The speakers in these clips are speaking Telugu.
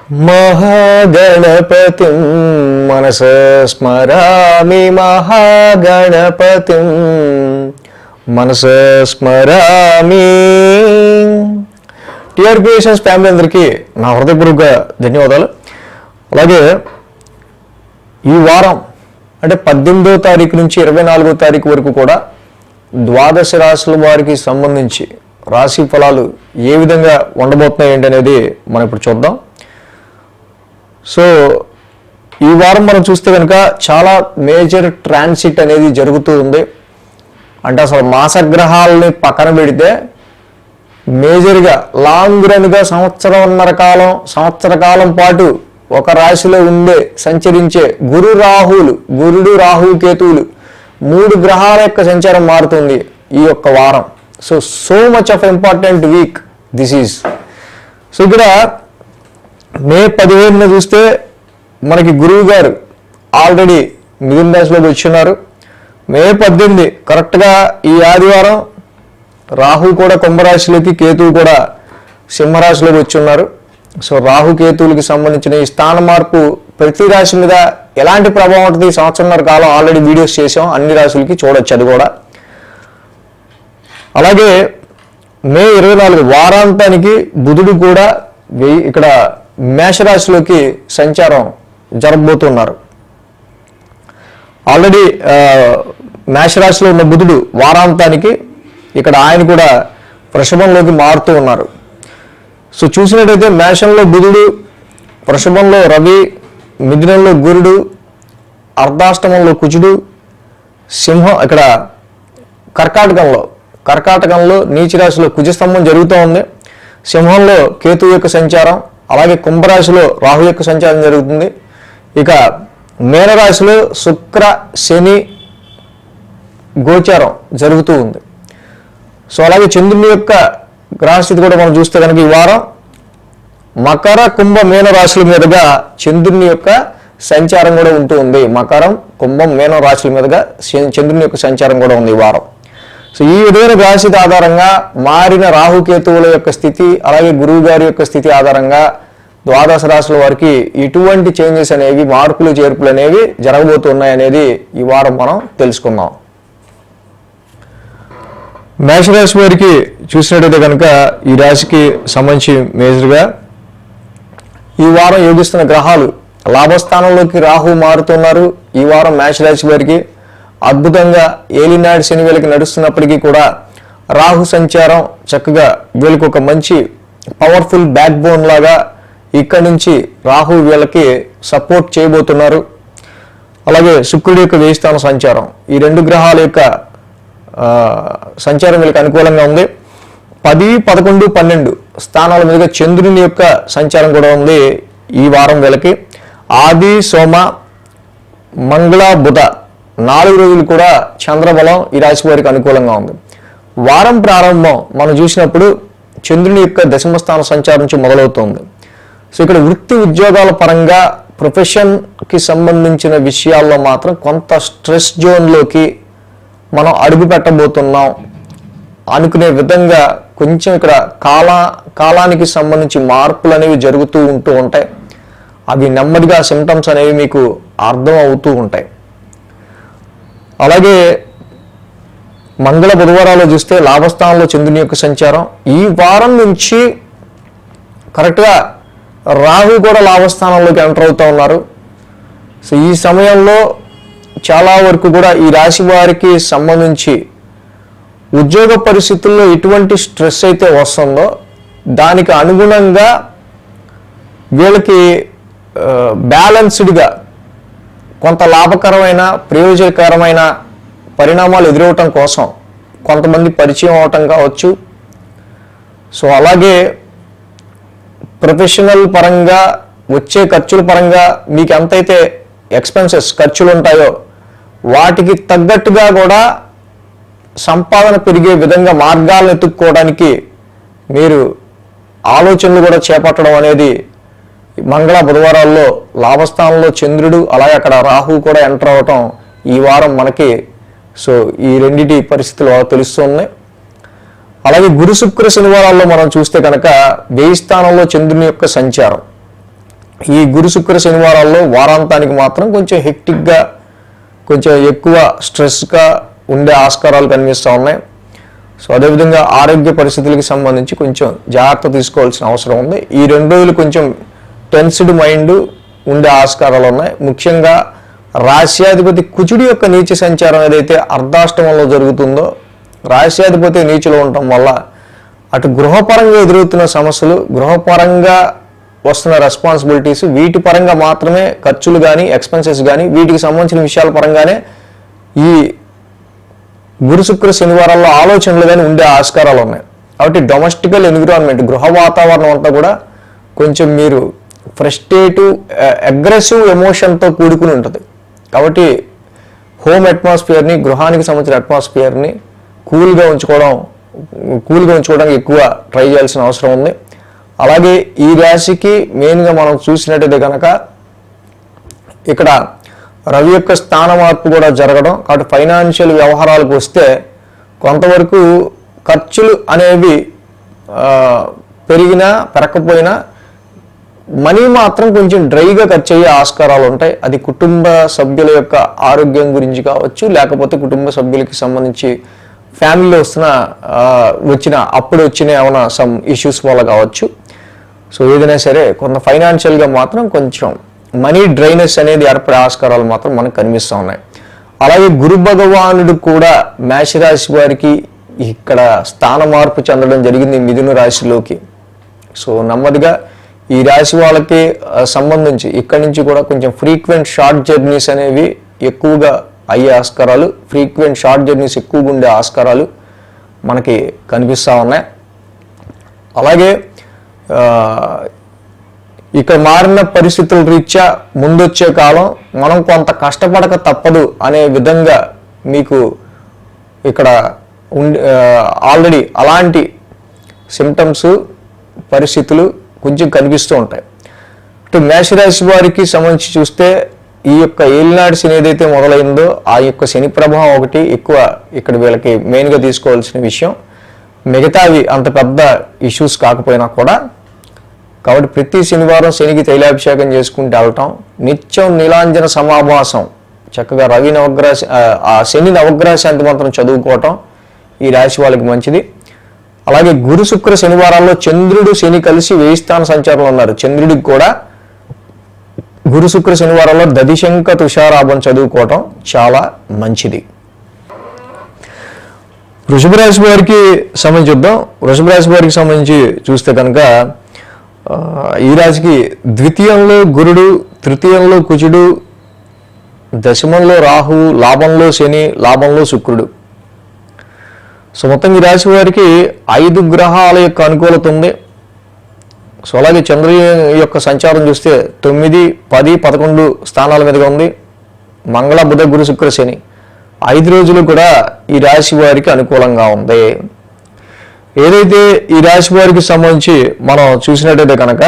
महागणपतिं मनसा स्मरामि महागणपतिं మనసా స్మరామి. టిఆర్ క్రియేషన్స్ ఫ్యామిలీ అందరికీ నా హృదయపూర్వక ధన్యవాదాలు. అలాగే ఈ వారం అంటే 18వ తారీఖు నుంచి 24వ తారీఖు వరకు కూడా ద్వాదశ రాశుల వారికి సంబంధించి రాశి ఫలాలు ఏ విధంగా ఉండబోతున్నాయి ఏంటి అనేది మనం ఇప్పుడు చూద్దాం. సో ఈ వారం మనం చూస్తే కనుక చాలా మేజర్ ట్రాన్సిట్ అనేది జరుగుతూ ఉంది. అంటే అసలు మాసగ్రహాలని పక్కన పెడితే మేజర్గా లాంగ్ రన్గా సంవత్సర కాలం పాటు ఒక రాశిలో సంచరించే గురుడు రాహు కేతువులు 3 గ్రహాల యొక్క సంచారం మారుతుంది ఈ యొక్క వారం. So much of important week this is. So ఇక్కడ మే 15న చూస్తే మనకి గురువు గారు ఆల్రెడీ మిథున రాశిలోకి వచ్చిన్నారు. మే 18 కరెక్ట్గా ఈ ఆదివారం రాహు కూడా కుంభరాశిలోకి, కేతువు కూడా సింహరాశిలోకి వచ్చి ఉన్నారు. సో రాహు కేతువులకి సంబంధించిన ఈ స్థాన మార్పు ప్రతి రాశి మీద ఎలాంటి ప్రభావం ఉంటుంది, సంవత్సరంన్నర కాలం ఆల్రెడీ వీడియోస్ చేసాం, అన్ని రాశులకి చూడొచ్చు అది కూడా. అలాగే మే 24 వారాంతానికి బుధుడు కూడా ఇక్కడ మేషరాశిలోకి సంచారం జరగబోతున్నారు. ఆల్రెడీ మేషరాశిలో ఉన్న బుధుడు వారాంతానికి ఇక్కడ ఆయన కూడా వృషభంలోకి మారుతూ ఉన్నారు. సో చూసినట్టయితే మేషంలో బుధుడు, వృషభంలో రవి, మిథునంలో గురుడు, అర్ధాష్టమంలో కుజుడు, సింహం ఇక్కడ కర్కాటకంలో నీచరాశిలో కుజస్తంభం జరుగుతూ ఉంది. సింహంలో కేతు యొక్క సంచారం, అలాగే కుంభరాశిలో రాహు యొక్క సంచారం జరుగుతుంది. ఇక మీనరాశిలో శుక్ర శని గోచారం జరుగుతూ ఉంది. సో అలాగే చంద్రుని యొక్క గ్రహస్థితి కూడా మనం చూస్తే కనుక ఈ వారం మకర కుంభ మీన రాశుల మీదుగా చంద్రుని యొక్క సంచారం కూడా ఉంటూ ఉంది. మకరం కుంభం మీన రాశుల మీదుగా చంద్రుని యొక్క సంచారం కూడా ఉంది ఈ వారం. సో ఈ విధమైన గ్రహస్థితి ఆధారంగా మారిన రాహుకేతువుల యొక్క స్థితి, అలాగే గురువు గారి యొక్క స్థితి ఆధారంగా ద్వాదశ రాశుల వారికి ఎటువంటి చేంజెస్ అనేవి, మార్పులు చేర్పులు అనేవి జరగబోతున్నాయి అనేది ఈ వారం మనం తెలుసుకుందాం. మేషరాశి వారికి చూసినట్టయితే కనుక ఈ రాశికి సంబంధించి మేజర్గా ఈ వారం యోగిస్తున్న గ్రహాలు లాభస్థానంలోకి రాహు మారుతున్నారు. ఈ వారం మేషరాశి వారికి అద్భుతంగా ఏలినాడు శని వీళ్ళకి నడుస్తున్నప్పటికీ కూడా రాహు సంచారం చక్కగా వీళ్ళకి ఒక మంచి పవర్ఫుల్ బ్యాక్ బోన్ లాగా ఇక్కడి నుంచి రాహు వీళ్ళకి సపోర్ట్ చేయబోతున్నారు. అలాగే శుక్రుడి యొక్క వేయిస్థాన సంచారం, ఈ 2 గ్రహాల యొక్క సంచారం వీళ్ళకి అనుకూలంగా ఉంది. 10, 11, 12 స్థానాల మీదుగా చంద్రుని యొక్క సంచారం కూడా ఉంది ఈ వారం వీళ్ళకి. ఆది, సోమ, మంగళ, బుధ 4 రోజులు కూడా చంద్రబలం ఈ రాశి వారికి అనుకూలంగా ఉంది. వారం ప్రారంభం మనం చూసినప్పుడు చంద్రుని యొక్క దశమ స్థాన సంచారం నుంచి మొదలవుతుంది. సో ఇక్కడ వృత్తి ఉద్యోగాల పరంగా ప్రొఫెషన్కి సంబంధించిన విషయాల్లో మాత్రం కొంత స్ట్రెస్ జోన్లోకి మనం అడుగు పెట్టబోతున్నాం అనుకునే విధంగా కొంచెం ఇక్కడ కాలానికి సంబంధించి మార్పులు అనేవి జరుగుతూ ఉంటూ ఉంటాయి. అవి నెమ్మదిగా సిమ్టమ్స్ అనేవి మీకు అర్థం అవుతూ ఉంటాయి. అలాగే మంగళ బుధవారాలు చూస్తే లాభస్థానంలో చంద్రుని యొక్క సంచారం. ఈ వారం నుంచి కరెక్ట్గా రాహు కూడా లాభస్థానంలోకి ఎంటర్ అవుతూ ఉన్నారు. సో ఈ సమయంలో చాలా వరకు కూడా ఈ రాశి వారికి సంబంధించి ఉద్యోగ పరిస్థితుల్లో ఎటువంటి స్ట్రెస్ అయితే వస్తుందో దానికి అనుగుణంగా వీళ్ళకి బ్యాలెన్స్డ్గా కొంత లాభకరమైన ప్రయోజనకరమైన పరిణామాలు ఎదురవటం కోసం కొంతమంది పరిచయం అవటం కావచ్చు. సో అలాగే ప్రొఫెషనల్ పరంగా వచ్చే ఖర్చుల పరంగా మీకు ఎంతైతే ఖర్చులు ఉంటాయో వాటికి తగ్గట్టుగా కూడా సంపాదన పెరిగే విధంగా మార్గాలను ఎత్తుక్కోవడానికి మీరు ఆలోచనలు కూడా చేపట్టడం అనేది మంగళ బుధవారాల్లో లాభస్థానంలో చంద్రుడు, అలాగే అక్కడ రాహు కూడా ఎంటర్ అవటం ఈ వారం మనకి సో ఈ రెండిటి పరిస్థితులు తెలుస్తున్నాయి. అలాగే గురు శుక్ర శనివారాల్లో మనం చూస్తే కనుక వ్యయ స్థానంలో చంద్రుని యొక్క సంచారం, ఈ గురు శుక్ర శనివారాల్లో వారాంతానికి మాత్రం కొంచెం హెక్టిక్గా, కొంచెం ఎక్కువ స్ట్రెస్గా ఉండే ఆస్కారాలు కనిపిస్తూ ఉన్నాయి. సో అదేవిధంగా ఆరోగ్య పరిస్థితులకి సంబంధించి కొంచెం జాగ్రత్త తీసుకోవాల్సిన అవసరం ఉంది. ఈ 2 రోజులు కొంచెం టెన్స్డ్ మైండ్ ఉండే ఆస్కారాలు ఉన్నాయి. ముఖ్యంగా రాశ్యాధిపతి కుజుడి యొక్క నీచ సంచారం ఏదైతే అర్ధాష్టమంలో జరుగుతుందో, రాశ్యాధిపతి నీచలో ఉండటం వల్ల అటు గృహపరంగా ఎదురవుతున్న సమస్యలు, గృహపరంగా వస్తున్న రెస్పాన్సిబిలిటీస్, వీటి పరంగా మాత్రమే ఖర్చులు కానీ ఎక్స్పెన్సెస్ కానీ వీటికి సంబంధించిన విషయాల పరంగానే ఈ గురు శుక్ర శనివారాల్లో ఆలోచనలు కానీ ఉండే ఆస్కారాలు ఉన్నాయి. కాబట్టి డొమెస్టికల్ ఎన్విరాన్మెంట్, గృహ వాతావరణం అంతా కూడా కొంచెం మీరు ఫ్రస్ట్రేటివ్, అగ్రెసివ్ ఎమోషన్తో కూడుకుని ఉంటుంది. కాబట్టి హోమ్ అట్మాస్ఫియర్ని, గృహానికి సంబంధించిన అట్మాస్ఫియర్ని కూల్గా ఉంచుకోవడానికి ఎక్కువ ట్రై చేయాల్సిన అవసరం ఉంది. అలాగే ఈ రాశికి మెయిన్గా మనం చూసినట్టయితే కనుక ఇక్కడ రవి యొక్క స్థాన మార్పు కూడా జరగడం, కాబట్టి ఫైనాన్షియల్ వ్యవహారాలకు వస్తే కొంతవరకు ఖర్చులు అనేవి పెరిగినా పెరగకపోయినా మనీ మాత్రం కొంచెం డ్రైగా ఖర్చు అయ్యే ఆస్కారాలు ఉంటాయి. అది కుటుంబ సభ్యుల యొక్క ఆరోగ్యం గురించి కావచ్చు, లేకపోతే కుటుంబ సభ్యులకి సంబంధించి ఫ్యామిలీలో వచ్చిన ఏమైనా సమ్ ఇష్యూస్ వల్ల కావచ్చు. సో ఏదైనా సరే కొంత ఫైనాన్షియల్గా మాత్రం కొంచెం మనీ డ్రైనెస్ అనేది ఏర్పడే ఆస్కారాలు మాత్రం మనకు కనిపిస్తూ ఉన్నాయి. అలాగే గురు భగవానుడు కూడా మేషరాశి వారికి ఇక్కడ స్థాన మార్పు చెందడం జరిగింది మిథున రాశిలోకి. సో నెమ్మదిగా ఈ రాశి వాళ్ళకి సంబంధించి ఇక్కడి నుంచి కూడా కొంచెం ఫ్రీక్వెంట్ షార్ట్ జర్నీస్ అనేవి ఎక్కువగా అయ్యే ఆస్కారాలు, ఫ్రీక్వెంట్ షార్ట్ జర్నీస్ ఎక్కువగా ఉండే ఆస్కారాలు మనకి కనిపిస్తూ ఉన్నాయి. అలాగే ఇక్కడ మారిన పరిస్థితుల రీత్యా ముందొచ్చే కాలం మనం కొంత కష్టపడక తప్పదు అనే విధంగా మీకు ఇక్కడ ఆల్రెడీ అలాంటి సిమ్టమ్స్, పరిస్థితులు కొంచెం కనిపిస్తూ ఉంటాయి. ఇటు మేషరాశి వారికి సంబంధించి చూస్తే ఈ యొక్క ఏలినాడు శని ఏదైతే మొదలైందో ఆ యొక్క శని ప్రభావం ఒకటి ఎక్కువ ఇక్కడ వీళ్ళకి మెయిన్గా తీసుకోవాల్సిన విషయం. మిగతావి అంత పెద్ద ఇష్యూస్ కాకపోయినా కూడా, కాబట్టి ప్రతి శనివారం శనికి తైలాభిషేకం చేసుకుంటూ వెళ్ళటం, నిత్యం నీలాంజన సమాభాసం, చక్కగా రవి నవగ్రహ ఆ శని నవగ్రహ శాంతి మంత్రం చదువుకోవటం ఈ రాశి వాళ్ళకి మంచిది. అలాగే గురు శుక్ర శనివారాల్లో చంద్రుడు శని కలిసి 1000 స్థాన సంచారంలో ఉన్నారు. చంద్రుడికి కూడా గురు శుక్ర శనివారాల్లో దదిశంక తుషారాభం చదువుకోవటం చాలా మంచిది. వృషభ రాశి వారికి సంబంధించి చూద్దాం. వృషభ రాశి వారికి సంబంధించి చూస్తే కనుక ఈ రాశికి ద్వితీయంలో గురుడు, తృతీయంలో కుజుడు, దశమంలో రాహువు, లాభంలో శని, లాభంలో శుక్రుడు. సో మొత్తం ఈ రాశి వారికి 5 గ్రహాల యొక్క అనుకూలత ఉంది. సో అలాగే చంద్రుని యొక్క సంచారం చూస్తే 9, 10, 11 స్థానాల మీదుగా ఉంది. మంగళ, బుధ, గురు, శుక్ర, శని 5 రోజులు కూడా ఈ రాశి వారికి అనుకూలంగా ఉంది. ఏదైతే ఈ రాశి వారికి సంబంధించి మనం చూసినట్టయితే కనుక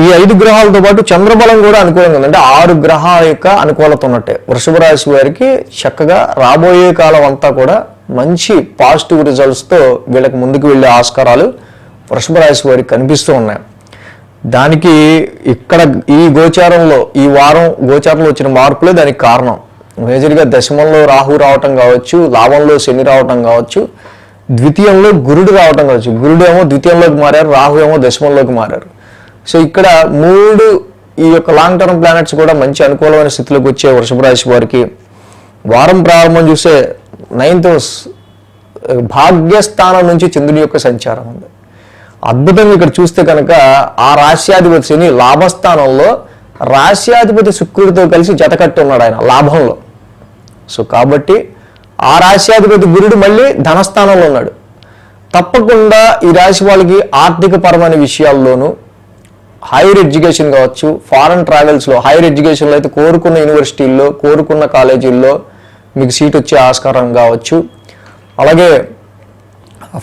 ఈ 5 గ్రహాలతో పాటు చంద్రబలం కూడా అనుకూలంగా ఉంది. అంటే 6 గ్రహాల యొక్క అనుకూలత ఉన్నట్టే వృషభ రాశి వారికి చక్కగా రాబోయే కాలం అంతా కూడా మంచి పాజిటివ్ రిజల్ట్స్తో వీళ్ళకి ముందుకు వెళ్ళే ఆస్కారాలు వృషభ రాశి వారికి కనిపిస్తూ ఉన్నాయి. దానికి ఇక్కడ ఈ గోచారంలో ఈ వారం గోచారంలో వచ్చిన మార్పులే దానికి కారణం. మేజర్గా దశమంలో రాహు రావటం కావచ్చు, లాభంలో శని రావటం కావచ్చు, ద్వితీయంలో గురుడు రావటం కావచ్చు. గురుడు ఏమో ద్వితీయంలోకి మారారు, రాహు ఏమో దశమంలోకి మారారు. సో ఇక్కడ 3 ఈ యొక్క లాంగ్ టర్మ్ ప్లానెట్స్ కూడా మంచి అనుకూలమైన స్థితిలోకి వచ్చే వృషభ రాశి వారికి వారం ప్రారంభం చూసే 9th భాగ్యస్థానం నుంచి చంద్రుని యొక్క సంచారం ఉంది. అద్భుతంగా ఇక్కడ చూస్తే కనుక ఆ రాశ్యాధిపతి శని లాభస్థానంలో రాశ్యాధిపతి శుక్రుడితో కలిసి జతకట్టి ఉన్నాడు ఆయన లాభంలో. సో కాబట్టి ఆ రాశ్యాధిపతి గురుడు మళ్ళీ ధనస్థానంలో ఉన్నాడు. తప్పకుండా ఈ రాశి వాళ్ళకి ఆర్థిక పరమైన విషయాల్లోనూ, హైయర్ ఎడ్యుకేషన్ కావచ్చు, ఫారెన్ ట్రావెల్స్లో, హైయర్ ఎడ్యుకేషన్లో అయితే కోరుకున్న యూనివర్సిటీల్లో, కోరుకున్న కాలేజీల్లో మీకు సీట్ వచ్చే ఆస్కారం కావచ్చు. అలాగే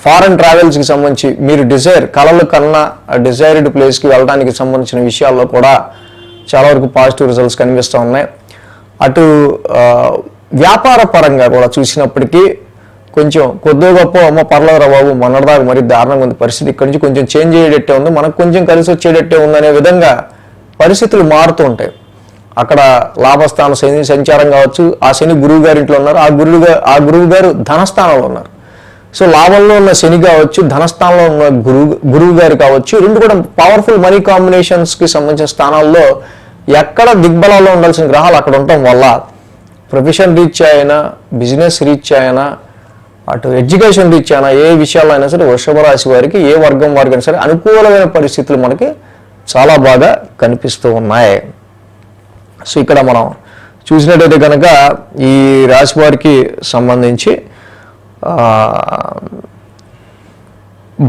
ఫారెన్ ట్రావెల్స్కి సంబంధించి మీరు కళలు కన్నా డిజైర్డ్ ప్లేస్కి వెళ్ళడానికి సంబంధించిన విషయాల్లో కూడా చాలా వరకు పాజిటివ్ రిజల్ట్స్ కనిపిస్తూ ఉన్నాయి. అటు వ్యాపార పరంగా కూడా చూసినప్పటికీ కొంచెం కొద్దిగా గొప్ప అమ్మ పర్లేదురా బాబు మొన్నటిదాకా మరి దారుణంగా ఉంది పరిస్థితి, ఇక్కడి నుంచి కొంచెం చేంజ్ అయ్యేటట్టే ఉంది, మనకు కొంచెం కలిసి వచ్చేటట్టే ఉందనే విధంగా పరిస్థితులు మారుతూ ఉంటాయి. అక్కడ లాభస్థానం శని సంచారం కావచ్చు, ఆ శని గురువు గారి ఇంట్లో ఉన్నారు, ఆ గురువు గారు ధనస్థానంలో ఉన్నారు. సో లాభంలో ఉన్న శని కావచ్చు, ధనస్థానంలో ఉన్న గురువు గారు కావచ్చు, రెండు కూడా పవర్ఫుల్ మనీ కాంబినేషన్స్కి సంబంధించిన స్థానాల్లో ఎక్కడ దిగ్బలంలో ఉండాల్సిన గ్రహాలు అక్కడ ఉండటం వల్ల ప్రొఫెషన్ రీచ్ అయినా, బిజినెస్ రీచ్ అయినా, అటు ఎడ్యుకేషన్ రీచ్ అయినా, ఏ విషయాల్లో అయినా సరే వృషభ రాశి వారికి ఏ వర్గం వారికైనా సరే అనుకూలమైన పరిస్థితులు మనకి చాలా బాగా కనిపిస్తూ ఉన్నాయి. సో ఇక్కడ మనం చూసినట్టయితే కనుక ఈ రాశి వారికి సంబంధించి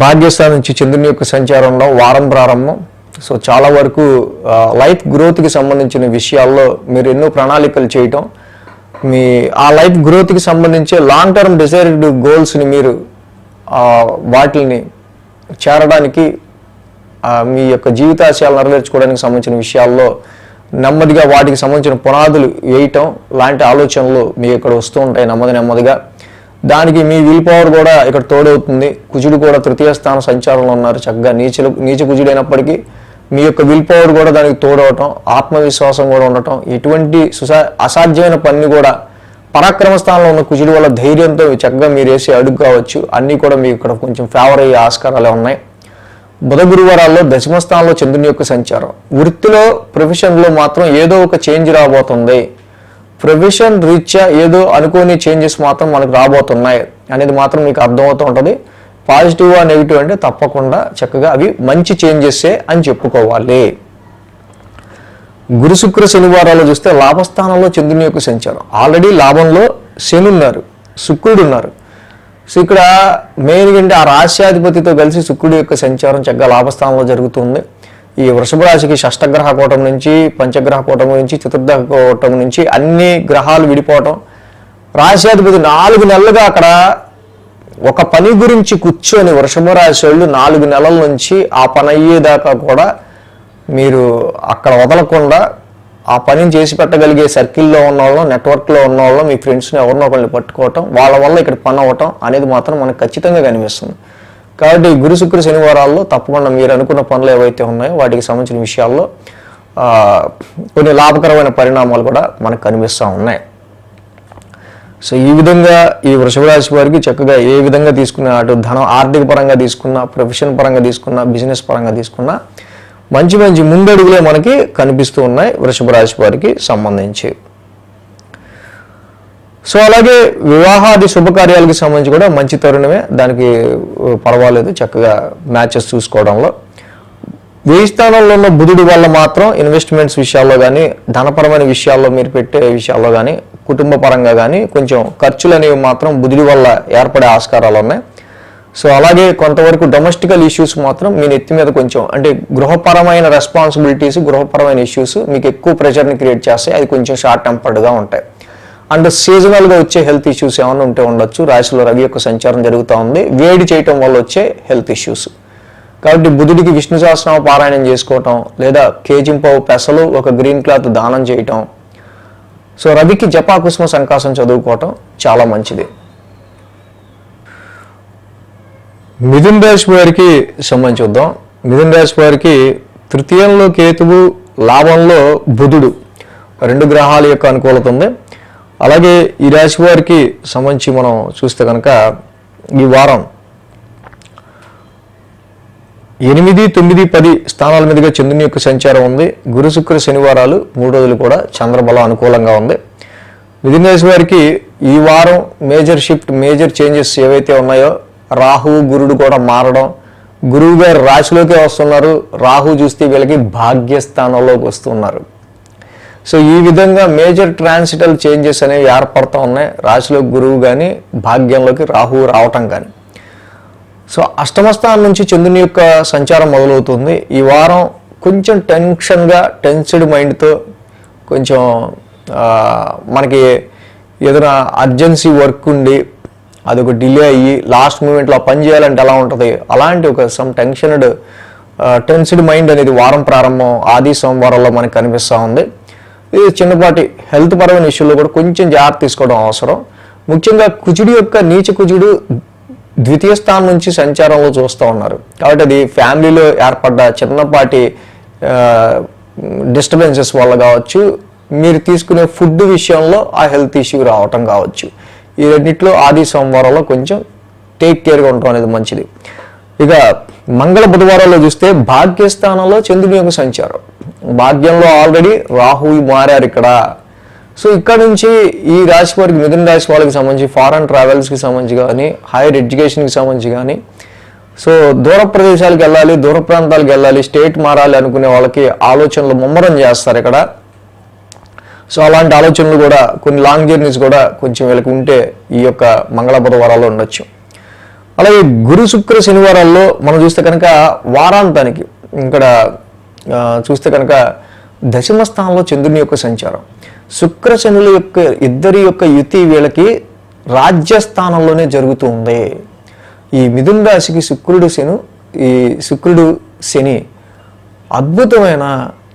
భాగ్యస్థానం నుంచి చంద్రుని యొక్క సంచారంలో వారం ప్రారంభం. సో చాలా వరకు లైఫ్ గ్రోత్కి సంబంధించిన విషయాల్లో మీరు ఎన్నో ప్రణాళికలు చేయటం, మీ ఆ లైఫ్ గ్రోత్కి సంబంధించే లాంగ్ టర్మ్ డిజైర్డ్ గోల్స్ని మీరు వాటిని చేరడానికి, మీ యొక్క జీవితాశయాలు నెరవేర్చుకోవడానికి సంబంధించిన విషయాల్లో నెమ్మదిగా వాటికి సంబంధించిన పునాదులు వేయటం లాంటి ఆలోచనలు మీ ఇక్కడ వస్తూ ఉంటాయి నెమ్మదిగా. దానికి మీ విల్ పవర్ కూడా ఇక్కడ తోడవుతుంది. కుజుడు కూడా తృతీయ స్థాన సంచారంలో ఉన్నారు, చక్కగా నీచ కుజుడైనప్పటికీ మీ యొక్క విల్ పవర్ కూడా దానికి తోడవటం, ఆత్మవిశ్వాసం కూడా ఉండటం, ఎటువంటి అసాధ్యమైన పని కూడా పరాక్రమ స్థానంలో ఉన్న కుజుడు వల్ల ధైర్యంతో చక్కగా మీరు వేసే అడుగు కావచ్చు, అన్నీ కూడా మీకు ఇక్కడ కొంచెం ఫేవర్ అయ్యే ఆస్కారాలే ఉన్నాయి. బుధ గురువారాల్లో దశమ స్థానంలో చంద్రుని యొక్క సంచారం. వృత్తిలో ప్రొఫెషన్లో మాత్రం ఏదో ఒక చేంజ్ రాబోతుంది, ప్రొఫెషన్ రీత్యా ఏదో అనుకోని చేంజెస్ మాత్రం మనకు రాబోతున్నాయి అనేది మాత్రం మీకు అర్థమవుతూ ఉంటుంది. పాజిటివ్ నెగిటివ్ అంటే తప్పకుండా చక్కగా అవి మంచి చేంజెస్సే అని చెప్పుకోవాలి. గురు శుక్ర శనివారాలు చూస్తే లాభస్థానంలో చంద్రుని యొక్క సంచారం. ఆల్రెడీ లాభంలో శని ఉన్నారు, శుక్రుడు ఉన్నారు. సో ఇక్కడ మెయిన్గా అంటే ఆ రాశ్యాధిపతితో కలిసి శుక్రుడి యొక్క సంచారం చక్కగా లాభస్థానంలో జరుగుతుంది. ఈ వృషభ రాశికి షష్టగ్రహ కూటమి నుంచి, పంచగ్రహ కూటమి నుంచి, చతుర్థ కూటమి నుంచి అన్ని గ్రహాలు విడిపోవటం, రాశ్యాధిపతి 4 నెలలుగా అక్కడ ఒక పని గురించి కూర్చొని వృషభ రాశి వాళ్ళు 4 నెలల నుంచి ఆ పని అయ్యేదాకా కూడా మీరు అక్కడ వదలకుండా ఆ పనిని చేసి పెట్టగలిగే సర్కిల్లో ఉన్న వాళ్ళం, నెట్వర్క్లో ఉన్న వాళ్ళం, మీ ఫ్రెండ్స్ని ఎవరినో ఒకరిని పట్టుకోవటం, వాళ్ళ వల్ల ఇక్కడ పని అవ్వటం అనేది మాత్రం మనకు ఖచ్చితంగా కనిపిస్తుంది. కాబట్టి గురు శుక్ర శనివారాల్లో తప్పకుండా మీరు అనుకున్న పనులు ఏవైతే ఉన్నాయో వాటికి సంబంధించిన విషయాల్లో కొన్ని లాభకరమైన పరిణామాలు కూడా మనకు కనిపిస్తూ ఉన్నాయి. సో ఈ విధంగా ఈ వృషభ రాశి వారికి చక్కగా ఏ విధంగా తీసుకున్నా, అటు ధనం ఆర్థిక పరంగా తీసుకున్నా, ప్రొఫెషన్ పరంగా తీసుకున్నా, బిజినెస్ పరంగా తీసుకున్నా మంచి ముందడుగులే మనకి కనిపిస్తూ ఉన్నాయి వృషభ రాశి వారికి సంబంధించి. సో అలాగే వివాహాది శుభకార్యాలకు సంబంధించి కూడా మంచి తరుణమే, దానికి పర్వాలేదు చక్కగా మ్యాచెస్ చూసుకోవడంలో. 1000 స్థానంలో ఉన్న బుధుడి వల్ల మాత్రం ఇన్వెస్ట్మెంట్స్ విషయాల్లో కానీ, ధనపరమైన విషయాల్లో మీరు పెట్టే విషయాల్లో కానీ, కుటుంబ పరంగా కానీ కొంచెం ఖర్చులు అనేవి మాత్రం బుధుడి వల్ల ఏర్పడే ఆస్కారాలు ఉన్నాయి. సో అలాగే కొంతవరకు డొమెస్టికల్ ఇష్యూస్ మాత్రం మీ నెత్తి మీద కొంచెం అంటే గృహపరమైన రెస్పాన్సిబిలిటీస్, గృహపరమైన ఇష్యూస్ మీకు ఎక్కువ ప్రెషర్ని క్రియేట్ చేస్తాయి. అది కొంచెం షార్ట్ టెంపర్డ్గా ఉంటాయి. అండ్ సీజనల్గా వచ్చే హెల్త్ ఇష్యూస్ ఏమైనా ఉంటే ఉండొచ్చు. రాశిలో రవి యొక్క సంచారం జరుగుతూ ఉంది, వేడి చేయటం వల్ల వచ్చే హెల్త్ ఇష్యూస్. కాబట్టి బుధుడికి విష్ణు సహస్రనామ పారాయణం చేసుకోవటం, లేదా కేజింపావు పెసలు ఒక గ్రీన్ క్లాత్ దానం చేయటం. సో రవికి జపాకుసుమ సంకాసం చదువుకోవటం చాలా మంచిది. మిథున రాశి వారికి సంబంధించి చూద్దాం. మిథున రాశి వారికి తృతీయంలో కేతువు, లాభంలో బుధుడు, 2 గ్రహాల యొక్క అనుకూలత ఉంది. అలాగే ఈ రాశి వారికి సంబంధించి మనం చూస్తే కనుక ఈ వారం 8, 9, 10 స్థానాల మీదుగా చంద్రుని యొక్క సంచారం ఉంది. గురు శుక్ర శనివారాలు 3 రోజులు కూడా చంద్రబలం అనుకూలంగా ఉంది. మిథున రాశి వారికి ఈ వారం మేజర్ షిఫ్ట్, మేజర్ చేంజెస్ ఏవైతే ఉన్నాయో, రాహు గురుడు కూడా మారడం, గురువు గారు రాశిలోకి వస్తున్నారు, రాహు చూస్తే వీళ్ళకి భాగ్యస్థానంలోకి వస్తున్నారు. సో ఈ విధంగా మేజర్ ట్రాన్సిటల్ చేంజెస్ అనేవి ఏర్పడుతూ ఉన్నాయి. రాశిలో గురువు కానీ, భాగ్యంలోకి రాహువు రావటం కానీ. సో అష్టమ స్థానం నుంచి చంద్రుని యొక్క సంచారం మొదలవుతుంది. ఈ వారం కొంచెం టెన్స్డ్ మైండ్తో కొంచెం మనకి ఏదైనా అర్జెన్సీ వర్క్ ఉండి అదొక డిలే అయ్యి లాస్ట్ మూమెంట్లో పని చేయాలంటే ఎలా ఉంటుంది, అలాంటి ఒక టెన్స్డ్ మైండ్ అనేది వారం ప్రారంభం ఆది సోమవారంలో మనకు కనిపిస్తూ ఉంది. ఇది చిన్నపాటి హెల్త్ పరమైన ఇష్యూలో కూడా కొంచెం జాగ్రత్త తీసుకోవడం అవసరం. ముఖ్యంగా కుజుడు యొక్క నీచ కుజుడు ద్వితీయ స్థానం నుంచి సంచారంలో చూస్తూ ఉన్నారు. కాబట్టి అది ఫ్యామిలీలో ఏర్పడ్డ చిన్నపాటి డిస్టర్బెన్సెస్ వల్ల కావచ్చు, మీరు తీసుకునే ఫుడ్ విషయంలో ఆ హెల్త్ ఇష్యూ రావటం కావచ్చు. ఈ రెండిట్లో ఆది సోమవారంలో కొంచెం టేక్ కేర్గా ఉండటం అనేది మంచిది. ఇక మంగళ బుధవారాల్లో చూస్తే భాగ్యస్థానంలో చంద్రుని యొక్క సంచారం. భాగ్యంలో ఆల్రెడీ రాహువు మారారు ఇక్కడ. సో ఇక్కడ నుంచి ఈ రాశి వారికి, మిథున రాశి వాళ్ళకి సంబంధించి ఫారెన్ ట్రావెల్స్కి సంబంధించి కానీ, హైయర్ ఎడ్యుకేషన్కి సంబంధించి కానీ, సో దూర ప్రదేశాలకు వెళ్ళాలి, దూర ప్రాంతాలకు వెళ్ళాలి, స్టేట్ మారాలి అనుకునే వాళ్ళకి ఆలోచనలు ముమ్మరం చేస్తారు ఇక్కడ. సో అలాంటి ఆలోచనలు కూడా, కొన్ని లాంగ్ జర్నీస్ కూడా కొంచెం వీళ్ళకి ఉంటే ఈ యొక్క మంగళ బుధవారాల్లో ఉండొచ్చు. అలాగే గురు శుక్ర శనివారాల్లో మనం చూస్తే కనుక వారాంతానికి ఇక్కడ చూస్తే కనుక దశమ స్థానంలో చంద్రుని యొక్క సంచారం. శుక్ర శనుల యొక్క ఇద్దరి యొక్క యుతి వీళ్ళకి రాజ్యస్థానంలోనే జరుగుతుంది. ఈ మిథున రాశికి శుక్రుడు శని అద్భుతమైన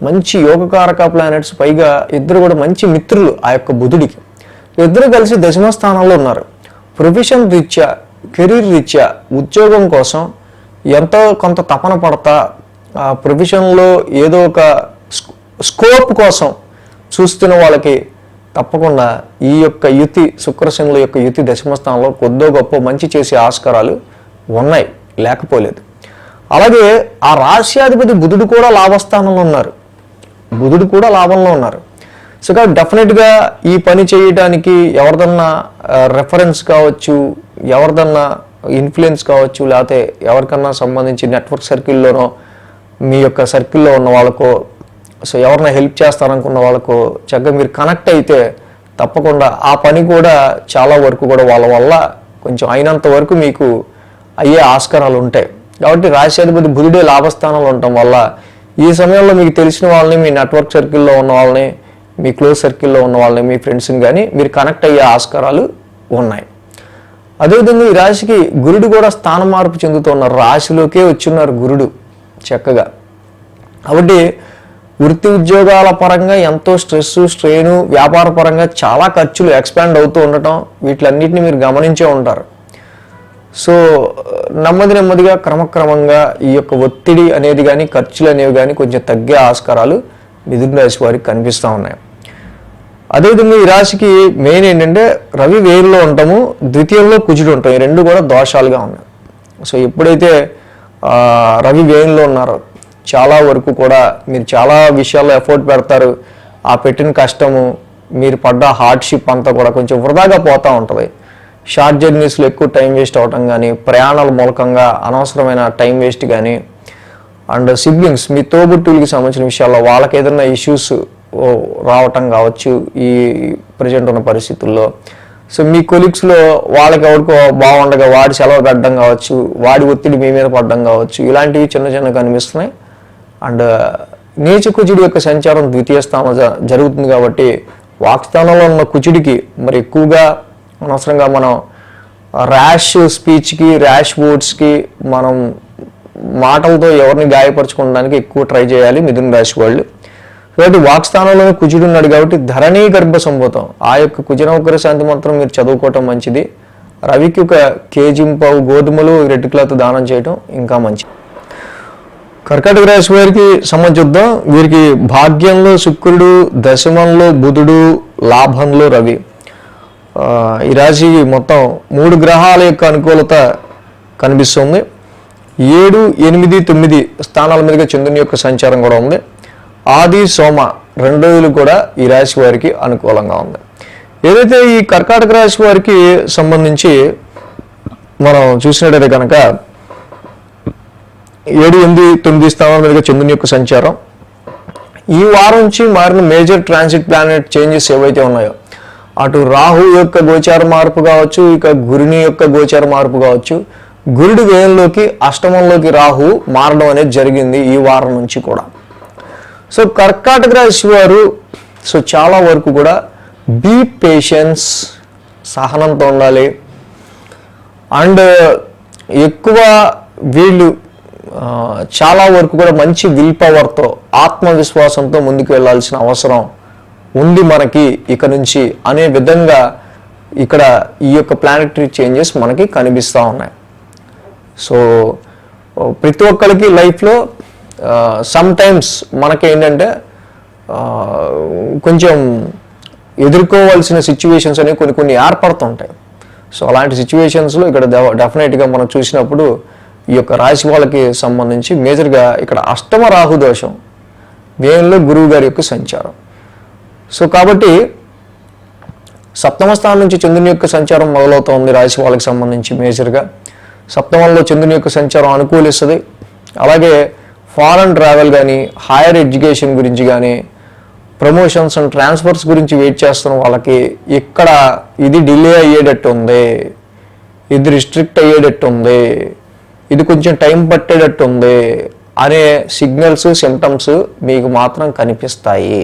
మంచి యోగకారక ప్లానెట్స్, పైగా ఇద్దరు కూడా మంచి మిత్రులు ఆ యొక్క బుధుడికి. ఇద్దరు కలిసి దశమ స్థానంలో ఉన్నారు. ప్రొఫెషన్ రీత్యా, కెరీర్ రీత్యా, ఉద్యోగం కోసం ఎంతో కొంత తపన పడతా, ఆ ప్రొఫెషన్లో ఏదో ఒక స్కోప్ కోసం చూస్తున్న వాళ్ళకి తప్పకుండా ఈ యొక్క యుతి, శుక్రశనుల యొక్క యుతి దశమ స్థానంలో కొద్దో గొప్ప మంచి చేసే ఆస్కారాలు ఉన్నాయి, లేకపోలేదు. అలాగే ఆ రాశ్యాధిపతి బుధుడు కూడా లాభస్థానంలో ఉన్నారు. బుధుడు కూడా లాభంలో ఉన్నారు. సో కాబట్టి డెఫినెట్గా ఈ పని చేయడానికి ఎవరిదన్నా రెఫరెన్స్ కావచ్చు, ఎవరిదన్నా ఇన్ఫ్లుయెన్స్ కావచ్చు, లేకపోతే ఎవరికన్నా సంబంధించి నెట్వర్క్ సర్కిల్లోనో, మీ యొక్క సర్కిల్లో ఉన్న వాళ్ళకో, సో ఎవరైనా హెల్ప్ చేస్తారనుకున్న వాళ్ళకో చక్కగా మీరు కనెక్ట్ అయితే తప్పకుండా ఆ పని కూడా చాలా వరకు కూడా వాళ్ళ వల్ల కొంచెం అయినంత వరకు మీకు అయ్యే ఆస్కారాలు ఉంటాయి. కాబట్టి రాశ్యాధిపతి బుధుడే లాభస్థానంలో ఉండటం వల్ల ఈ సమయంలో మీకు తెలిసిన వాళ్ళని, మీ నెట్వర్క్ సర్కిల్లో ఉన్న వాళ్ళని, మీ క్లోజ్ సర్కిల్లో ఉన్న వాళ్ళని, మీ ఫ్రెండ్స్ని కానీ మీరు కనెక్ట్ అయ్యే ఆస్కారాలు ఉన్నాయి. అదేవిధంగా ఈ రాశికి గురుడు కూడా స్థాన మార్పు చెందుతున్నారు. రాశిలోకే వచ్చిన్నారు గురుడు చక్కగా. కాబట్టి వృత్తి ఉద్యోగాల పరంగా ఎంతో స్ట్రెస్, స్ట్రెయిన్, వ్యాపార పరంగా చాలా ఖర్చులు ఎక్స్పాండ్ అవుతూ ఉండటం, వీటిలన్నింటినీ మీరు గమనించే ఉంటారు. సో నెమ్మదిగా క్రమక్రమంగా ఈ యొక్క ఒత్తిడి అనేది కానీ, ఖర్చులు అనేవి కానీ కొంచెం తగ్గే ఆస్కారాలు మిథున రాశి వారికి కనిపిస్తూ ఉన్నాయి. అదేవిధంగా ఈ రాశికి మెయిన్ ఏంటంటే రవి వేరులో ఉంటాము, ద్వితీయంలో కుజుడు ఉంటాం. ఈ రెండు కూడా దోషాలుగా ఉన్నాయి. సో ఎప్పుడైతే రవి వేరులో ఉన్నారో చాలా వరకు కూడా మీరు చాలా విషయాల్లో ఎఫర్ట్ పెడతారు. ఆ పెట్టిన కష్టము, మీరు పడ్డ హార్డ్షిప్ అంతా కూడా కొంచెం వృధాగా పోతూ ఉంటుంది. షార్ట్ జర్నీస్లో ఎక్కువ టైం వేస్ట్ అవటం కానీ, ప్రయాణాల మూలకంగా అనవసరమైన టైం వేస్ట్ కానీ, అండ్ సిబ్లింగ్స్, మీ తోబుట్టువులకి సంబంధించిన విషయాల్లో వాళ్ళకి ఏదైనా ఇష్యూస్ రావటం కావచ్చు ఈ ప్రజెంట్ ఉన్న పరిస్థితుల్లో. సో మీ కొలీగ్స్లో వాళ్ళకి ఎవరికో బాగుండగా వాడి సెలవు పెట్టడం కావచ్చు, వాడి ఒత్తిడి మీ మీద పడడం కావచ్చు, ఇలాంటివి చిన్న కనిపిస్తున్నాయి. అండ్ నీచ కుజుడి యొక్క సంచారం ద్వితీయ స్థానంలో జరుగుతుంది కాబట్టి వాక్స్థానంలో ఉన్న కుజుడికి మరి ఎక్కువగా అనవసరంగా మనం ర్యాష్ స్పీచ్కి, ర్యాష్ వర్డ్స్కి, మనం మాటలతో ఎవరిని గాయపరచుకోవడానికి ఎక్కువ ట్రై చేయాలి మిథున రాశి వాళ్ళు. కాబట్టి వాక్స్థానంలో కుజుడు ఉన్నాడు కాబట్టి ధరణీ గర్భ సంభూతం, ఆ యొక్క కుజనవగ్ర శాంతి మంత్రం మీరు చదువుకోవటం మంచిది. రవికి ఒక కేజింపావు గోధుమలు, రెడ్ క్లాత్ దానం చేయటం ఇంకా మంచిది. కర్కాటక రాశి వారికి సంబంధిద్దాం. వీరికి భాగ్యంలో శుక్రుడు, దశమంలో బుధుడు, లాభంలో రవి. ఈ రాశి మొత్తం 3 గ్రహాల యొక్క అనుకూలత కనిపిస్తుంది. 7, 8, 9 స్థానాల మీదుగా చంద్రుని యొక్క సంచారం కూడా ఉంది. ఆది సోమ 2 రోజులు కూడా ఈ రాశి వారికి అనుకూలంగా ఉంది. ఏదైతే ఈ కర్కాటక రాశి వారికి సంబంధించి మనం చూసినట్టయితే కనుక 7, 8, 9 స్థానాల మీదుగా చంద్రుని యొక్క సంచారం, ఈ వారం నుంచి మారిన మేజర్ ట్రాన్సిట్ ప్లానెట్ చేంజెస్ ఏవైతే ఉన్నాయో, అటు రాహు యొక్క గోచార మార్పు కావచ్చు, ఇక గురుని యొక్క గోచార మార్పు కావచ్చు, గురుడి వ్యయంలోకి అష్టమంలోకి రాహు మారడం అనేది జరిగింది ఈ వారం నుంచి కూడా. సో కర్కాటక రాశి వారు సో చాలా వరకు కూడా బీ పేషెన్స్, సహనంతో ఉండాలి. అండ్ ఎక్కువ వీళ్ళు చాలా వరకు కూడా మంచి విల్ పవర్తో, ఆత్మవిశ్వాసంతో ముందుకు వెళ్ళాల్సిన అవసరం ఉంది మనకి ఇక నుంచి అనే విధంగా ఇక్కడ ఈ యొక్క ప్లానెటరీ చేంజెస్ మనకి కనిపిస్తూ ఉన్నాయి. సో ప్రతి ఒక్కరికి లైఫ్లో సమ్ టైమ్స్ మనకి ఏంటంటే కొంచెం ఎదుర్కోవాల్సిన సిచ్యువేషన్స్ అనేవి కొన్ని ఏర్పడుతుంటాయి. సో అలాంటి సిచ్యువేషన్స్లో ఇక్కడ డెఫినెట్గా మనం చూసినప్పుడు ఈ యొక్క రాశి వాళ్ళకి సంబంధించి మేజర్గా ఇక్కడ అష్టమ రాహు దోషం, వ్యయంలో గురువు గారి యొక్క సంచారం. సో కాబట్టి సప్తమ స్థానం నుంచి చంద్రుని యొక్క సంచారం మొదలవుతోంది రాశి వాళ్ళకి సంబంధించి. మేజర్గా సప్తమంలో చంద్రుని యొక్క సంచారం అనుకూలిస్తుంది. అలాగే ఫారెన్ ట్రావెల్ కానీ, హైయర్ ఎడ్యుకేషన్ గురించి కానీ, ప్రమోషన్స్ అండ్ ట్రాన్స్ఫర్స్ గురించి వెయిట్ చేస్తున్న వాళ్ళకి ఇక్కడ ఇది డిలే అయ్యేటట్టు ఉంది, ఇది రిస్ట్రిక్ట్ అయ్యేటట్టు ఉంది, ఇది కొంచెం టైం పట్టేటట్టు ఉంది అనే సిగ్నల్స్, సిమ్టమ్స్ మీకు మాత్రం కనిపిస్తాయి.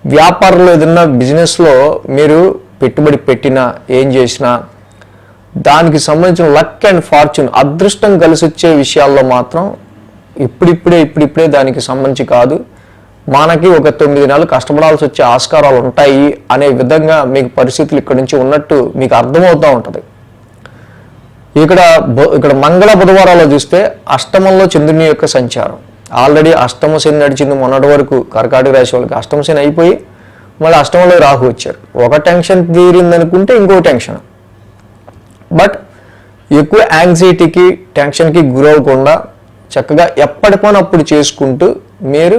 వ్యాపారంలో ఏదైనా బిజినెస్లో మీరు పెట్టుబడి పెట్టినా, ఏం చేసినా దానికి సంబంధించిన లక్ అండ్ ఫార్చ్యూన్, అదృష్టం కలిసి వచ్చే విషయాల్లో మాత్రం ఇప్పుడిప్పుడే దానికి సంబంధించి కాదు, మనకి ఒక 9 నెలలు కష్టపడాల్సి వచ్చే ఆస్కారాలు ఉంటాయి అనే విధంగా మీకు పరిస్థితులు ఇక్కడ నుంచి ఉన్నట్టు మీకు అర్థమవుతూ ఉంటుంది. ఇక్కడ మంగళ బుధవారాల్లో చూస్తే అష్టమంలో చంద్రుని యొక్క సంచారం. ఆల్రెడీ అష్టమ శని నడిచింది మొన్నటి వరకు కర్కాటక రాశి వాళ్ళకి. అష్టమ శని అయిపోయి మళ్ళీ అష్టమంలో రాహు వచ్చారు. ఒక టెన్షన్ తీరిందనుకుంటే ఇంకో టెన్షన్. బట్ ఎక్కువ యాంగ్జైటీకి, టెన్షన్కి గురవకుండా చక్కగా ఎప్పటి పని అప్పుడు చేసుకుంటూ మీరు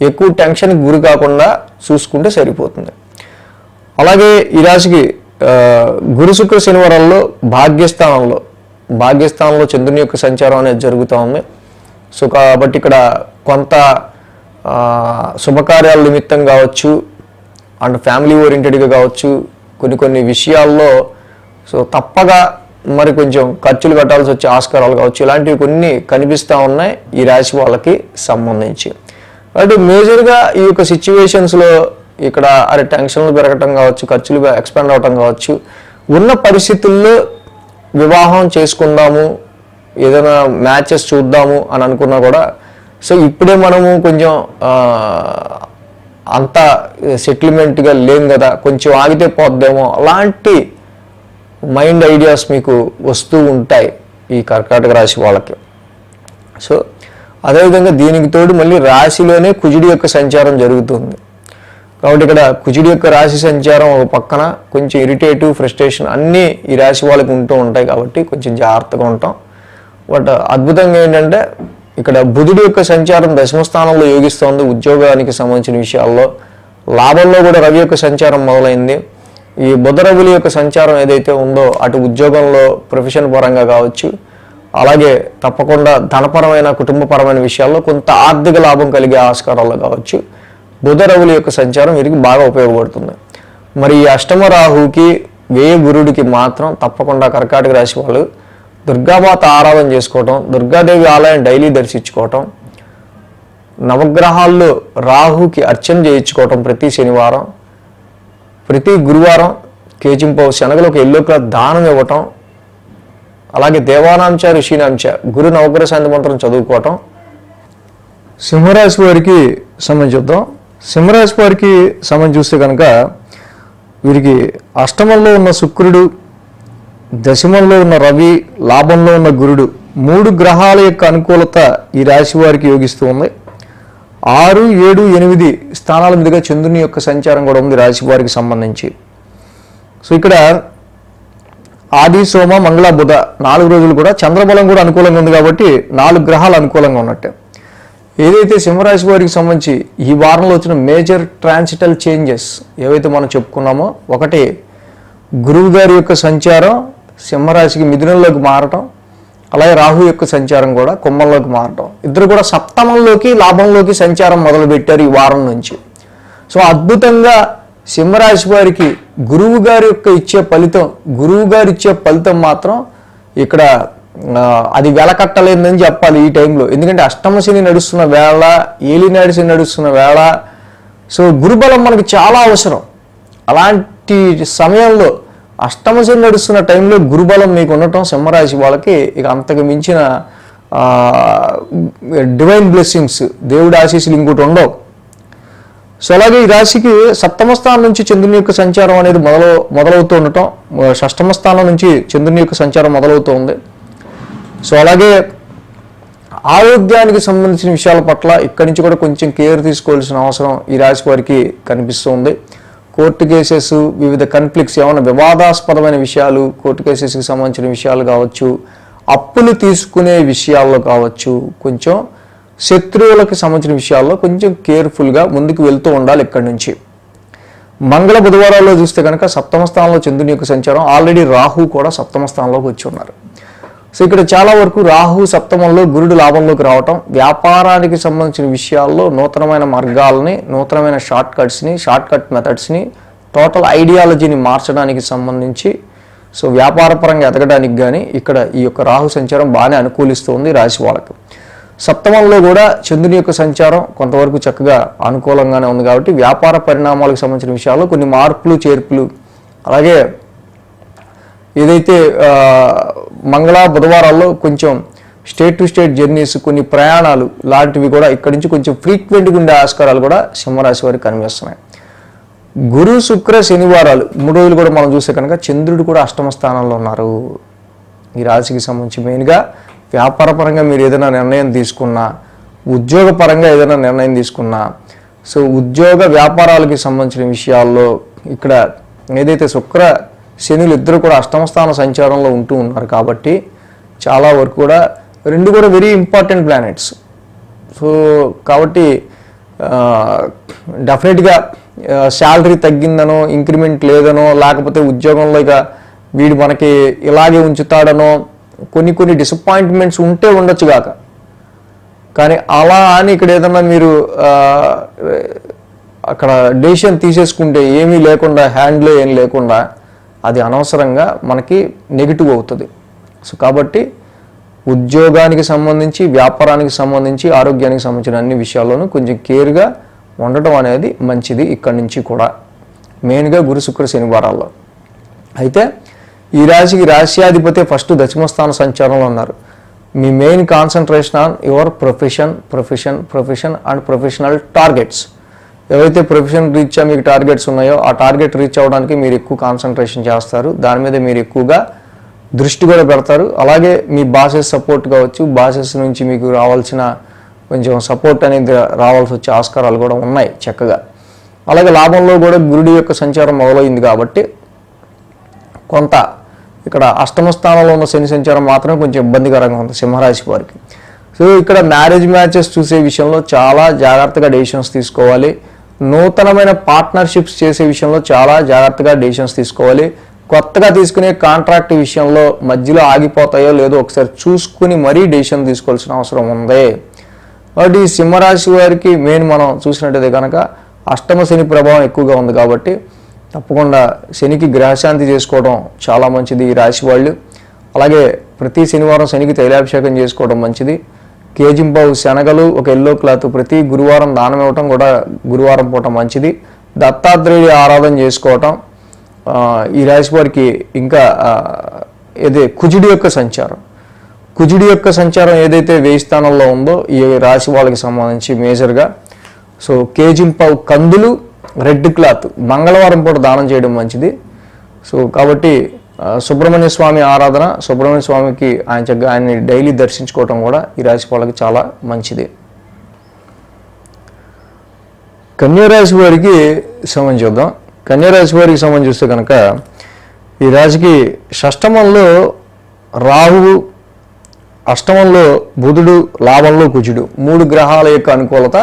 ఎక్కువ టెన్షన్కి గురి కాకుండా చూసుకుంటే సరిపోతుంది. అలాగే ఈ రాశికి గురు శుక్ర శనివారాల్లో భాగ్యస్థానంలో చంద్రుని యొక్క సంచారం అనేది జరుగుతూ ఉంది. సో కాబట్టి ఇక్కడ కొంత శుభకార్యాల నిమిత్తం కావచ్చు అండ్ ఫ్యామిలీ ఓరియంటెడ్గా కావచ్చు, కొన్ని విషయాల్లో సో తప్పగా మరి కొంచెం ఖర్చులు కట్టాల్సి వచ్చే ఆస్కారాలు కావచ్చు, ఇలాంటివి కొన్ని కనిపిస్తూ ఉన్నాయి ఈ రాశి వాళ్ళకి సంబంధించి. అంటే మేజర్గా ఈ యొక్క సిచ్యువేషన్స్లో ఇక్కడ టెన్షన్లు పెరగటం కావచ్చు, ఖర్చులు ఎక్స్పాండ్ అవటం కావచ్చు, ఉన్న పరిస్థితుల్లో వివాహం చేసుకుందాము, ఏదైనా మ్యాచెస్ చూద్దాము అని అనుకున్నా కూడా సో ఇప్పుడే మనము కొంచెం అంత సెటిల్మెంట్గా లేం కదా, కొంచెం ఆగితే పోద్దేమో, అలాంటి మైండ్ ఐడియాస్ మీకు వస్తూ ఉంటాయి ఈ కర్కాటక రాశి వాళ్ళకి. సో అదేవిధంగా దీనికి తోడు మళ్ళీ రాశిలోనే కుజుడి యొక్క సంచారం జరుగుతుంది. కాబట్టి ఇక్కడ కుజుడి యొక్క రాశి సంచారం ఒక పక్కన కొంచెం ఇరిటేటివ్, ఫ్రస్ట్రేషన్ అన్నీ ఈ రాశి వాళ్ళకి ఉంటూ ఉంటాయి. కాబట్టి కొంచెం జాగ్రత్తగా ఉంటాం. బట్ అద్భుతంగా ఏంటంటే ఇక్కడ బుధుడి యొక్క సంచారం దశమ స్థానంలో యోగిస్తోంది. ఉద్యోగానికి సంబంధించిన విషయాల్లో లాభంలో కూడా రవి యొక్క సంచారం మొదలైంది. ఈ బుధ రవుల యొక్క సంచారం ఏదైతే ఉందో అటు ఉద్యోగంలో ప్రొఫెషన్ పరంగా కావచ్చు, అలాగే తప్పకుండా ధనపరమైన, కుటుంబపరమైన విషయాల్లో కొంత ఆర్థిక లాభం కలిగే ఆస్కారాల్లో కావచ్చు బుధ రవుల యొక్క సంచారం వీరికి బాగా ఉపయోగపడుతుంది. మరి ఈ అష్టమ రాహుకి, వ్యయ గురుడికి మాత్రం తప్పకుండా కర్కాటక రాశి వాళ్ళు దుర్గామాత ఆరాధన చేసుకోవటం, దుర్గాదేవి ఆలయం డైలీ దర్శించుకోవటం, నవగ్రహాల్లో రాహుకి అర్చన చేయించుకోవటం ప్రతి శనివారం, ప్రతి గురువారం కేజింపావు శనగలు ఒక ఎల్లో క్లాత్ దానం ఇవ్వటం, అలాగే దేవానాంశ ఋషినాంశ గురు నవగ్రహ శాంతి మంత్రం చదువుకోవటం. సింహరాశి వారికి సంబంధించుద్దాం. సింహరాశి వారికి సంబంధించి చూస్తే కనుక వీరికి అష్టమంలో ఉన్న శుక్రుడు, దశమంలో ఉన్న రవి, లాభంలో ఉన్న గురుడు, 3 గ్రహాల యొక్క అనుకూలత ఈ రాశి వారికి యోగిస్తూ ఉంది. 6, 7, 8 స్థానాల మీదుగా చంద్రుని యొక్క సంచారం కూడా ఉంది రాశి వారికి సంబంధించి. సో ఇక్కడ ఆది, సోమ, మంగళ, బుధ 4 రోజులు కూడా చంద్రబలం కూడా అనుకూలంగా ఉంది. కాబట్టి 4 గ్రహాలు అనుకూలంగా ఉన్నట్టే. ఏదైతే సింహరాశి వారికి సంబంధించి ఈ వారంలో వచ్చిన మేజర్ ట్రాన్సిటల్ చేంజెస్ ఏవైతే మనం చెప్పుకున్నామో, ఒకటి గురువు గారి యొక్క సంచారం సింహరాశికి మిథునంలోకి మారటం, అలాగే రాహు యొక్క సంచారం కూడా కుంభంలోకి మారటం, ఇద్దరు కూడా సప్తమంలోకి, లాభంలోకి సంచారం మొదలుపెట్టారు ఈ వారం నుంచి. సో అద్భుతంగా సింహరాశి వారికి గురువు గారి యొక్క ఇచ్చే ఫలితం మాత్రం ఇక్కడ అది వెలకట్టలేదని చెప్పాలి ఈ టైంలో. ఎందుకంటే అష్టమ శని నడుస్తున్న వేళ, ఏలినాడు శని నడుస్తున్న వేళ, సో గురుబలం మనకి చాలా అవసరం. అలాంటి సమయంలో అష్టమ శని నడుస్తున్న టైంలో గురుబలం మీకు ఉండటం సింహరాశి వాళ్ళకి ఇక అంతకు మించిన డివైన్ బ్లెస్సింగ్స్, దేవుడి ఆశీస్సులు ఇంకోటి ఉండవు. సో అలాగే ఈ రాశికి సప్తమ స్థానం నుంచి చంద్రుని యొక్క సంచారం అనేది మొదలవుతూ ఉండటం, షష్టమ స్థానం నుంచి చంద్రుని యొక్క సంచారం మొదలవుతూ ఉంది. సో అలాగే ఆరోగ్యానికి సంబంధించిన విషయాల పట్ల ఇక్కడి నుంచి కూడా కొంచెం కేర్ తీసుకోవాల్సిన అవసరం ఈ రాశి వారికి కనిపిస్తుంది. కోర్టు కేసెస్, వివిధ కన్ఫ్లిక్ట్స్, ఏమైనా వివాదాస్పదమైన విషయాలు, కోర్టు కేసెస్కి సంబంధించిన విషయాలు కావచ్చు, అప్పులు తీసుకునే విషయాల్లో కావచ్చు, కొంచెం శత్రువులకు సంబంధించిన విషయాల్లో కొంచెం కేర్ఫుల్గా ముందుకు వెళ్తూ ఉండాలి ఇక్కడి నుంచి. మంగళ బుధవారాల్లో చూస్తే కనుక సప్తమ స్థానంలో చంద్రుని యొక్క సంచారం, ఆల్రెడీ రాహు కూడా సప్తమ స్థానంలోకి వచ్చి ఉన్నారు. సో ఇక్కడ చాలా వరకు రాహు సప్తమంలో, గురుడు లాభంలోకి రావటం, వ్యాపారానికి సంబంధించిన విషయాల్లో నూతనమైన మార్గాలని, నూతనమైన షార్ట్ కట్ మెథడ్స్ని, టోటల్ ఐడియాలజీని మార్చడానికి సంబంధించి, సో వ్యాపారపరంగా ఎదగడానికి కానీ ఇక్కడ ఈ యొక్క రాహు సంచారం బాగానే అనుకూలిస్తుంది రాశి వాళ్ళకు. సప్తమంలో కూడా చంద్రుని యొక్క సంచారం కొంతవరకు చక్కగా అనుకూలంగానే ఉంది కాబట్టి వ్యాపార పరిణామాలకు సంబంధించిన విషయాల్లో కొన్ని మార్పులు చేర్పులు, అలాగే ఏదైతే మంగళ బుధవారాల్లో కొంచెం స్టేట్ టు స్టేట్ జర్నీస్, కొన్ని ప్రయాణాలు లాంటివి కూడా ఇక్కడి నుంచి కొంచెం ఫ్రీక్వెంట్గా ఉండే ఆస్కారాలు కూడా సింహరాశి వారికి కనిపిస్తున్నాయి. గురు శుక్ర శనివారాలు 3 రోజులు కూడా మనం చూస్తే కనుక చంద్రుడు కూడా అష్టమ స్థానంలో ఉన్నారు. ఈ రాశికి సంబంధించి మెయిన్గా వ్యాపారపరంగా మీరు ఏదైనా నిర్ణయం తీసుకున్నా, ఉద్యోగపరంగా ఏదైనా నిర్ణయం తీసుకున్నా, సో ఉద్యోగ వ్యాపారాలకి సంబంధించిన విషయాల్లో ఇక్కడ ఏదైతే శుక్ర శనులు ఇద్దరు కూడా అష్టమ స్థాన సంచారంలో ఉంటూ ఉన్నారు కాబట్టి చాలా వరకు కూడా రెండు కూడా వెరీ ఇంపార్టెంట్ ప్లానెట్స్. సో కాబట్టి డెఫినెట్గా శాలరీ తగ్గిందనో, ఇంక్రిమెంట్ లేదనో, లేకపోతే ఉద్యోగంలో ఇక వీడు మనకి ఇలాగే ఉంచుతాడనో కొన్ని డిసప్పాయింట్మెంట్స్ ఉంటే ఉండొచ్చు కాక, కానీ అలా అని ఇక్కడ ఏదన్నా మీరు అక్కడ డెసిషన్ తీసేసుకుంటే ఏమీ లేకుండా, హ్యాండ్లో ఏం లేకుండా, అది అనవసరంగా మనకి నెగిటివ్ అవుతుంది. సో కాబట్టి ఉద్యోగానికి సంబంధించి, వ్యాపారానికి సంబంధించి, ఆరోగ్యానికి సంబంధించిన అన్ని విషయాల్లోనూ కొంచెం కేర్గా ఉండటం అనేది మంచిది ఇక్కడి నుంచి కూడా, మెయిన్గా గురు శుక్ర శనివారాల్లో. అయితే ఈ రాశికి రాశ్యాధిపతి ఫస్ట్ దశమస్థాన సంచారంలో ఉన్నారు. మీ main concentration on your profession and professional targets. ఏవైతే ప్రొఫెషన్ రీత్యా మీకు టార్గెట్స్ ఉన్నాయో ఆ టార్గెట్ రీచ్ అవ్వడానికి మీరు ఎక్కువ కాన్సన్ట్రేషన్ చేస్తారు, దాని మీద మీరు ఎక్కువగా దృష్టి కూడా పెడతారు. అలాగే మీ బాసెస్ సపోర్ట్ కావచ్చు, బాసెస్ నుంచి మీకు రావాల్సిన కొంచెం సపోర్ట్ అనేది రావాల్సి వచ్చే ఆస్కారాలు కూడా ఉన్నాయి చక్కగా. అలాగే లాభంలో కూడా గురుడి యొక్క సంచారం మొదలైంది కాబట్టి కొంత ఇక్కడ అష్టమ స్థానంలో ఉన్న శని సంచారం మాత్రమే కొంచెం ఇబ్బందికరంగా ఉంది సింహరాశి వారికి. సో ఇక్కడ మ్యారేజ్ మ్యాచెస్ చూసే విషయంలో చాలా జాగ్రత్తగా డెసిషన్స్ తీసుకోవాలి. నూతనమైన పార్ట్నర్షిప్స్ చేసే విషయంలో చాలా జాగ్రత్తగా డెసిషన్స్ తీసుకోవాలి. కొత్తగా తీసుకునే కాంట్రాక్ట్ విషయంలో మధ్యలో ఆగిపోతాయో లేదో ఒకసారి చూసుకుని మరీ డెసిషన్ తీసుకోవాల్సిన అవసరం ఉంది. కాబట్టి ఈ సింహరాశి వారికి మెయిన్ మనం చూసినట్టయితే కనుక అష్టమ శని ప్రభావం ఎక్కువగా ఉంది కాబట్టి తప్పకుండా శనికి గ్రహశాంతి చేసుకోవడం చాలా మంచిది ఈ రాశి వాళ్ళు. అలాగే ప్రతి శనివారం శనికి తైలాభిషేకం చేసుకోవడం మంచిది. కేజింపావు శనగలు, ఒక ఎల్లో క్లాత్ ప్రతి గురువారం దానం ఇవ్వటం కూడా గురువారం పూట మంచిది. దత్తాత్రేయుడి ఆరాధన చేసుకోవటం ఈ రాశి వారికి. ఇంకా కుజుడి యొక్క సంచారం ఏదైతే 1000 స్థానంలో ఉందో ఈ రాశి వాళ్ళకి సంబంధించి మేజర్గా సో కేజింపావు కందులు, రెడ్ క్లాత్ మంగళవారం పూట దానం చేయడం మంచిది. సో కాబట్టి సుబ్రహ్మణ్య స్వామి ఆరాధన, సుబ్రహ్మణ్య స్వామికి ఆయన్ని డైలీ దర్శించుకోవటం కూడా ఈ రాశి వాళ్ళకి చాలా మంచిది. కన్యారాశి వారికి సంబంధించి చూద్దాం. కన్యారాశి వారికి సంబంధించి చూస్తే కనుక ఈ రాశికి షష్టమంలో రాహువు, అష్టమంలో బుధుడు, లాభంలో కుజుడు 3 గ్రహాల యొక్క అనుకూలత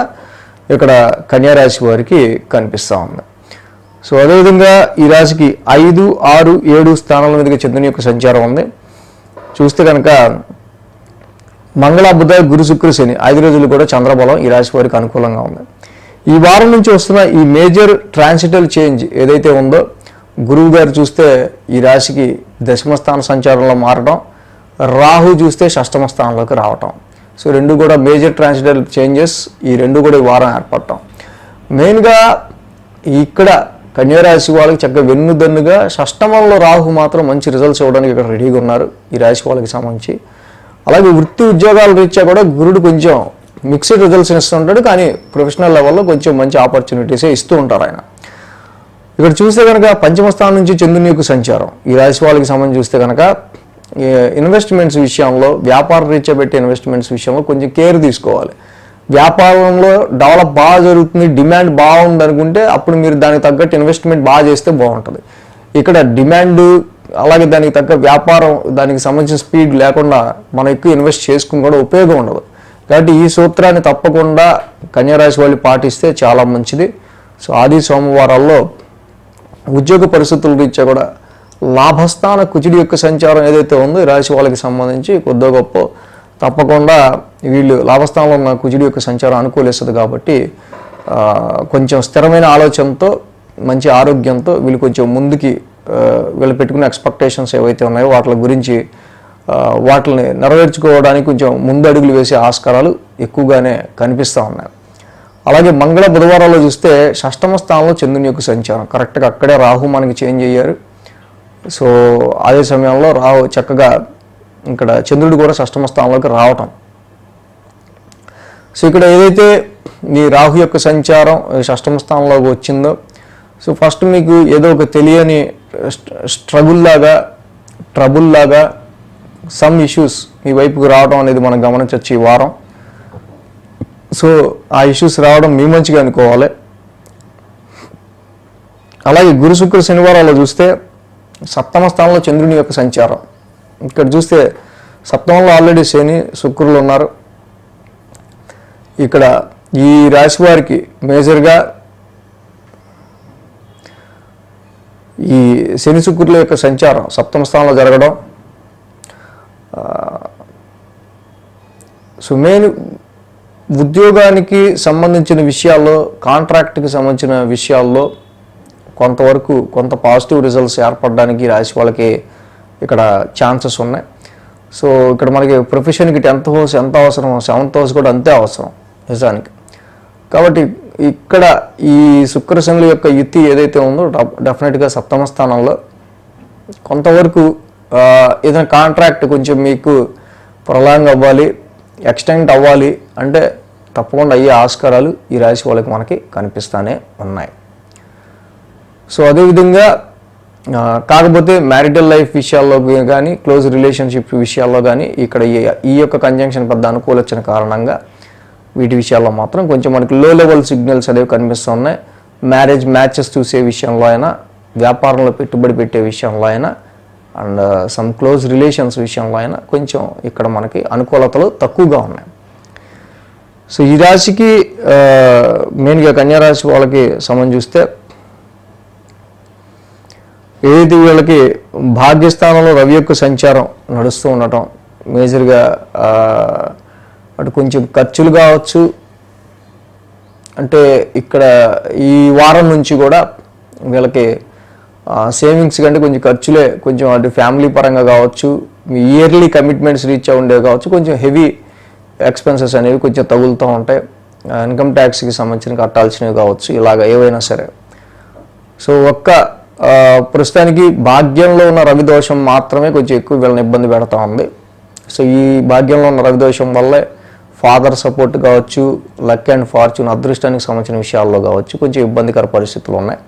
ఇక్కడ కన్యారాశి వారికి కనిపిస్తూ ఉంది. సో అదేవిధంగా ఈ రాశికి 5, 6, 7 స్థానాల మీదుగా చంద్రుని యొక్క సంచారం ఉంది. చూస్తే కనుక మంగళ, బుధ, గురు, శుక్ర, శని 5 రోజులు కూడా చంద్రబలం ఈ రాశి వారికి అనుకూలంగా ఉంది. ఈ వారం నుంచి వస్తున్న ఈ మేజర్ ట్రాన్సిటల్ చేంజ్ ఏదైతే ఉందో, గురువు గారు చూస్తే ఈ రాశికి దశమ స్థాన సంచారంలో మారడం, రాహు చూస్తే షష్టమ స్థానంలోకి రావటం. సో రెండు కూడా మేజర్ ట్రాన్సిటల్ చేంజెస్, ఈ రెండు కూడా ఈ వారం ఏర్పడటం. మెయిన్గా ఇక్కడ కన్యారాశి వాళ్ళకి చక్కగా వెన్నుదన్నుగా షష్టమంలో రాహు మాత్రం మంచి రిజల్ట్స్ ఇవ్వడానికి ఇక్కడ రెడీగా ఉన్నారు ఈ రాశి వాళ్ళకి సంబంధించి. అలాగే వృత్తి ఉద్యోగాల రీత్యా కూడా గురుడు కొంచెం మిక్స్డ్ రిజల్ట్స్ ఇస్తూ ఉంటాడు, కానీ ప్రొఫెషనల్ లెవెల్లో కొంచెం మంచి ఆపర్చునిటీసే ఇస్తూ ఉంటారు ఆయన. ఇక్కడ చూస్తే కనుక పంచమ స్థానం నుంచి చంద్రుని యొక్క సంచారం ఈ రాశి వాళ్ళకి సంబంధించి చూస్తే కనుక ఇన్వెస్ట్మెంట్స్ విషయంలో, వ్యాపార రీత్యా పెట్టే ఇన్వెస్ట్మెంట్స్ విషయంలో కొంచెం కేర్ తీసుకోవాలి. వ్యాపారంలో డెవలప్ బాగా జరుగుతుంది, డిమాండ్ బాగుంది అనుకుంటే అప్పుడు మీరు దానికి తగ్గట్టు ఇన్వెస్ట్మెంట్ బాగా చేస్తే బాగుంటుంది. ఇక్కడ డిమాండ్ అలాగే దానికి తగ్గ వ్యాపారం, దానికి సంబంధించిన స్పీడ్ లేకుండా మనం ఎక్కువ ఇన్వెస్ట్ చేసుకుని కూడా ఉపయోగం ఉండదు. కాబట్టి ఈ సూత్రాన్ని తప్పకుండా కన్యారాశి వాళ్ళు పాటిస్తే చాలా మంచిది. సో ఆది సోమవారాల్లో ఉద్యోగ పరిస్థితుల రీత్యా కూడా లాభస్థాన కుజుడి యొక్క సంచారం ఏదైతే ఉందో ఈ రాశి వాళ్ళకి సంబంధించి కొద్దో గొప్ప తప్పకుండా వీళ్ళు లాభస్థానంలో ఉన్న కుజుడి యొక్క సంచారం అనుకూలిస్తుంది. కాబట్టి కొంచెం స్థిరమైన ఆలోచనతో, మంచి ఆరోగ్యంతో వీళ్ళు కొంచెం ముందుకి వీళ్ళు పెట్టుకున్న ఎక్స్పెక్టేషన్స్ ఏవైతే ఉన్నాయో వాటి గురించి వాటిని నెరవేర్చుకోవడానికి కొంచెం ముందు అడుగులు వేసే ఆస్కారాలు ఎక్కువగానే కనిపిస్తూ ఉన్నాయి. అలాగే మంగళ బుధవారాల్లో చూస్తే షష్టమ స్థానంలో చంద్రుని యొక్క సంచారం, కరెక్ట్గా అక్కడే రాహు మనకి చేంజ్ అయ్యారు. సో అదే సమయంలో రాహు చక్కగా ఇక్కడ చంద్రుడు కూడా షష్టమ స్థానంలోకి రావటం. సో ఇక్కడ ఏదైతే ఈ రాహు యొక్క సంచారం షష్టమ స్థానంలోకి వచ్చిందో, సో ఫస్ట్ మీకు ఏదో ఒక తెలియని ట్రబుల్ లాగా సమ్ ఇష్యూస్ మీ వైపుకి రావడం అనేది మనం గమనించవచ్చు ఈ వారం. సో ఆ ఇష్యూస్ రావడం మీ మంచిగా అనుకోవాలి. అలాగే గురు శుక్ర శనివారాల్లో చూస్తే సప్తమ స్థానంలో చంద్రుని యొక్క సంచారం. ఇక్కడ చూస్తే సప్తమంలో ఆల్రెడీ శని శుక్రులు ఉన్నారు. ఇక్కడ ఈ రాశి వారికి మేజర్గా ఈ శని శుక్రుల యొక్క సంచారం సప్తమ స్థానంలో జరగడం, సో మెయిన్ ఉద్యోగానికి సంబంధించిన విషయాల్లో, కాంట్రాక్ట్కి సంబంధించిన విషయాల్లో కొంత పాజిటివ్ రిజల్ట్స్ ఏర్పడడానికి రాశి వాళ్ళకి ఇక్కడ ఛాన్సెస్ ఉన్నాయి. సో ఇక్కడ మనకి ప్రొఫెషన్కి 10th హౌస్ ఎంత అవసరం, 7th హౌస్ కూడా అంతే అవసరం నిజానికి. కాబట్టి ఇక్కడ ఈ శుక్ర శనుల యొక్క యుతి ఏదైతే ఉందో డెఫినెట్గా సప్తమ స్థానంలో కొంతవరకు ఏదైనా కాంట్రాక్ట్ కొంచెం మీకు ప్రొలాంగ్ అవ్వాలి, ఎక్స్టెండ్ అవ్వాలి అంటే తప్పకుండా అయ్యే ఆస్కారాలు ఈ రాశి వాళ్ళకి మనకి కనిపిస్తూనే ఉన్నాయి. సో అదేవిధంగా కాకపోతే మ్యారిటల్ లైఫ్ విషయాల్లో కానీ, క్లోజ్ రిలేషన్షిప్ విషయాల్లో కానీ ఇక్కడ ఈ యొక్క కంజంక్షన్ పెద్ద అనుకూలించిన కారణంగా వీటి విషయాల్లో మాత్రం కొంచెం మనకి లో లెవెల్ సిగ్నల్స్ అనేవి కనిపిస్తున్నాయి. మ్యాచెస్ చూసే విషయంలో అయినా, వ్యాపారంలో పెట్టుబడి పెట్టే విషయంలో అయినా, అండ్ సమ్ క్లోజ్ రిలేషన్స్ విషయంలో అయినా కొంచెం ఇక్కడ మనకి అనుకూలతలు తక్కువగా ఉన్నాయి. సో ఈ రాశికి మెయిన్గా కన్యారాశి వాళ్ళకి సంబంధించి చూస్తే ఏదైతే వీళ్ళకి భాగ్యస్థానంలో రవి యొక్క సంచారం నడుస్తూ ఉండటం, మేజర్గా అటు కొంచెం ఖర్చులు కావచ్చు, అంటే ఇక్కడ ఈ వారం నుంచి కూడా వీళ్ళకి సేవింగ్స్ కంటే కొంచెం ఖర్చులే, కొంచెం అటు ఫ్యామిలీ పరంగా కావచ్చు, మీ ఇయర్లీ కమిట్మెంట్స్ రీచ్ ఉండేవి కావచ్చు, కొంచెం హెవీ ఎక్స్పెన్సెస్ అనేవి కొంచెం తగులుతూ ఉంటాయి. ఇన్కమ్ ట్యాక్స్కి సంబంధించిన కట్టాల్సినవి కావచ్చు, ఇలాగ ఏవైనా సరే. సో ప్రస్తుతానికి భాగ్యంలో ఉన్న రవి దోషం మాత్రమే కొంచెం ఎక్కువ వీళ్ళని ఇబ్బంది పెడతా ఉంది. సో ఈ భాగ్యంలో ఉన్న రవి దోషం వల్లే ఫాదర్ సపోర్ట్ కావచ్చు, లక్ అండ్ ఫార్చ్యూన్ అదృష్టానికి సంబంధించిన విషయాల్లో కావచ్చు కొంచెం ఇబ్బందికర పరిస్థితులు ఉన్నాయి.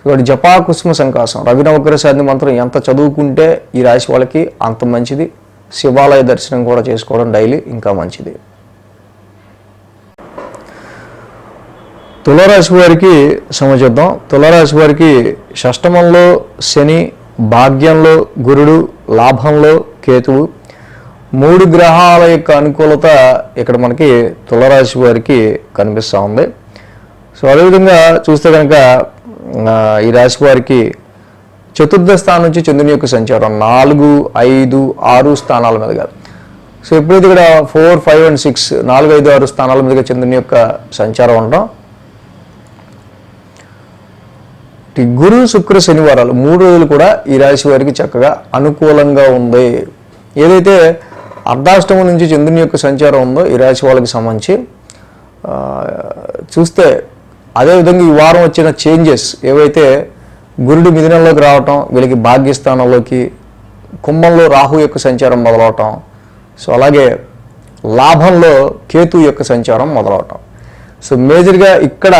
ఇక్కడ జపా కుసుమ సంకాసం రవి నవగ్రహ శాంతి మంత్రం ఎంత చదువుకుంటే ఈ రాశి వాళ్ళకి అంత మంచిది. శివాలయ దర్శనం కూడా చేసుకోవడం డైలీ ఇంకా మంచిది. తులారాశి వారికి సమझిద్దాం. తులారాశి వారికి షష్టమంలో శని, భాగ్యంలో గురుడు, లాభంలో కేతువు, 3 గ్రహాల యొక్క అనుకూలత ఇక్కడ మనకి తులారాశి వారికి కనిపిస్తూ ఉంది. సో అదేవిధంగా చూస్తే కనుక ఈ రాశి వారికి చతుర్థ స్థానం నుంచి చంద్రుని యొక్క సంచారం 4, 5, 6 స్థానాల మీదుగా. సో ఎప్పుడైతే ఇక్కడ 4, 5 and 6 4, 5, 6 స్థానాల మీదుగా చంద్రుని యొక్క సంచారం ఉండడం, గురు శుక్ర శనివారాలు 3 రోజులు కూడా ఈ రాశి వారికి చక్కగా అనుకూలంగా ఉంది. ఏదైతే అర్ధాష్టమం నుంచి చంద్రుని యొక్క సంచారం ఉందో ఈ రాశి వాళ్ళకి సంబంధించి చూస్తే, అదేవిధంగా ఈ వారం వచ్చిన చేంజెస్ ఏవైతే గురుడు మిథునంలోకి రావటం, వీళ్ళకి భాగ్యస్థానంలోకి, కుంభంలో రాహు యొక్క సంచారం మొదలవటం, సో అలాగే లాభంలో కేతు యొక్క సంచారం మొదలవటం. సో మేజర్గా ఇక్కడ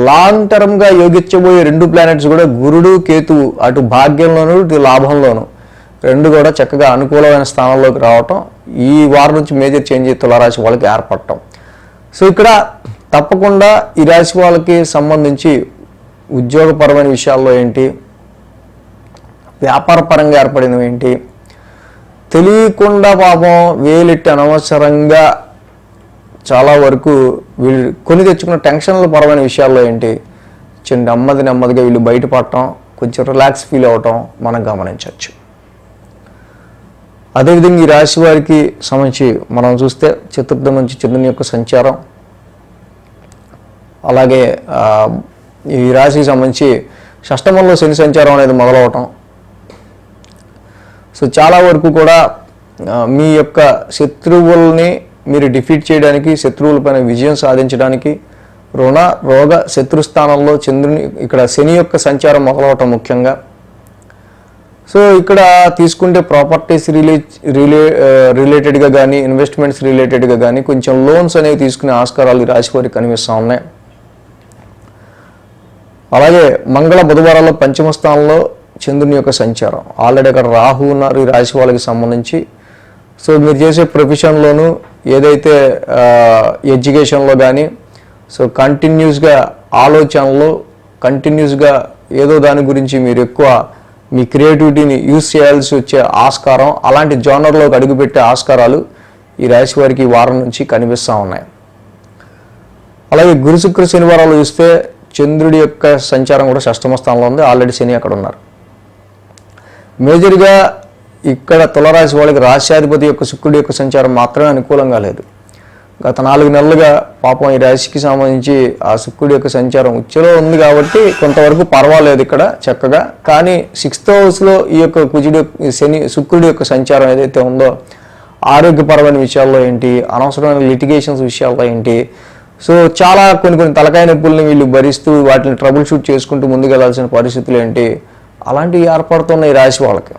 లాంగ్ టర్మ్గా యోగించబోయే 2 ప్లానెట్స్ కూడా గురుడు కేతువు అటు భాగ్యంలోను ఇటు లాభంలోను రెండు కూడా చక్కగా అనుకూలమైన స్థానంలోకి రావటం, ఈ వారం నుంచి మేజర్ చేంజ్ తులారాశి వాళ్ళకి ఏర్పడటం. సో ఇక్కడ తప్పకుండా ఈ రాశి వాళ్ళకి సంబంధించి ఉద్యోగపరమైన విషయాల్లో ఏంటి, వ్యాపారపరంగా ఏర్పడినవి ఏంటి, తెలియకుండా పాపం వేలెట్టి అనవసరంగా చాలా వరకు వీళ్ళు కొని తెచ్చుకున్న టెన్షన్ల పరమైన విషయాల్లో ఏంటి, నెమ్మదిగా వీళ్ళు బయటపడటం, కొంచెం రిలాక్స్ ఫీల్ అవ్వటం మనం గమనించవచ్చు. అదేవిధంగా ఈ రాశి వారికి సంబంధించి మనం చూస్తే చతుర్థం నుంచి చంద్రుని యొక్క సంచారం, అలాగే ఈ రాశికి సంబంధించి షష్టమంలో శని సంచారం అనేది మొదలవటం. సో చాలా వరకు కూడా మీ యొక్క శత్రువుల్ని మీరు డిఫీట్ చేయడానికి, శత్రువులపైన విజయం సాధించడానికి రుణ రోగ శత్రుస్థానంలో చంద్రుని ఇక్కడ శని యొక్క సంచారం మొదలవటం ముఖ్యంగా. సో ఇక్కడ తీసుకుంటే ప్రాపర్టీస్ రిలేటెడ్గా కానీ, ఇన్వెస్ట్మెంట్స్ రిలేటెడ్గా కానీ కొంచెం లోన్స్ అనేవి తీసుకునే ఆస్కారాలు ఈ రాశి వారికి కనిపిస్తూ ఉన్నాయి. అలాగే మంగళ బుధవారాల్లో పంచమ స్థానంలో చంద్రుని యొక్క సంచారం, ఆల్రెడీ అక్కడ రాహు ఉన్నారు ఈ రాశి వాళ్ళకి సంబంధించి. సో మీరు చేసే ప్రొఫెషన్లోను ఏదైతే ఎడ్యుకేషన్లో కానీ, సో కంటిన్యూస్గా ఆలోచనలో కంటిన్యూస్గా ఏదో దాని గురించి మీరు ఎక్కువ మీ క్రియేటివిటీని యూజ్ చేయాల్సి వచ్చే ఆస్కారం, అలాంటి జోనర్లోకి అడుగుపెట్టే ఆస్కారాలు ఈ రాశి వారికి ఈ వారం నుంచి కనిపిస్తూ ఉన్నాయి. అలాగే గురు శుక్ర శనివారాలు చూస్తే చంద్రుడి యొక్క సంచారం కూడా షష్టమ స్థానంలో ఉంది, ఆల్రెడీ శని అక్కడ ఉన్నారు. మేజర్గా ఇక్కడ తులారాశి వాళ్ళకి రాశ్యాధిపతి యొక్క శుక్రుడి యొక్క సంచారం మాత్రమే అనుకూలంగా లేదు. గత 4 నెలలుగా పాపం ఈ రాశికి సంబంధించి ఆ శుక్రుడి యొక్క సంచారం ఉచ్చలో ఉంది కాబట్టి కొంతవరకు పర్వాలేదు ఇక్కడ చక్కగా. కానీ 6th హౌస్లో ఈ యొక్క శుక్రుడి యొక్క సంచారం ఏదైతే ఉందో ఆరోగ్యపరమైన విషయాల్లో ఏంటి, అనవసరమైన లిటిగేషన్స్ విషయాల్లో ఏంటి, సో చాలా కొన్ని తలకాయ నొప్పుల్ని వీళ్ళు భరిస్తూ వాటిని ట్రబుల్ షూట్ చేసుకుంటూ ముందుకెళ్లాల్సిన పరిస్థితులు ఏంటి, అలాంటివి ఏర్పడుతున్న ఈ రాశి వాళ్ళకి.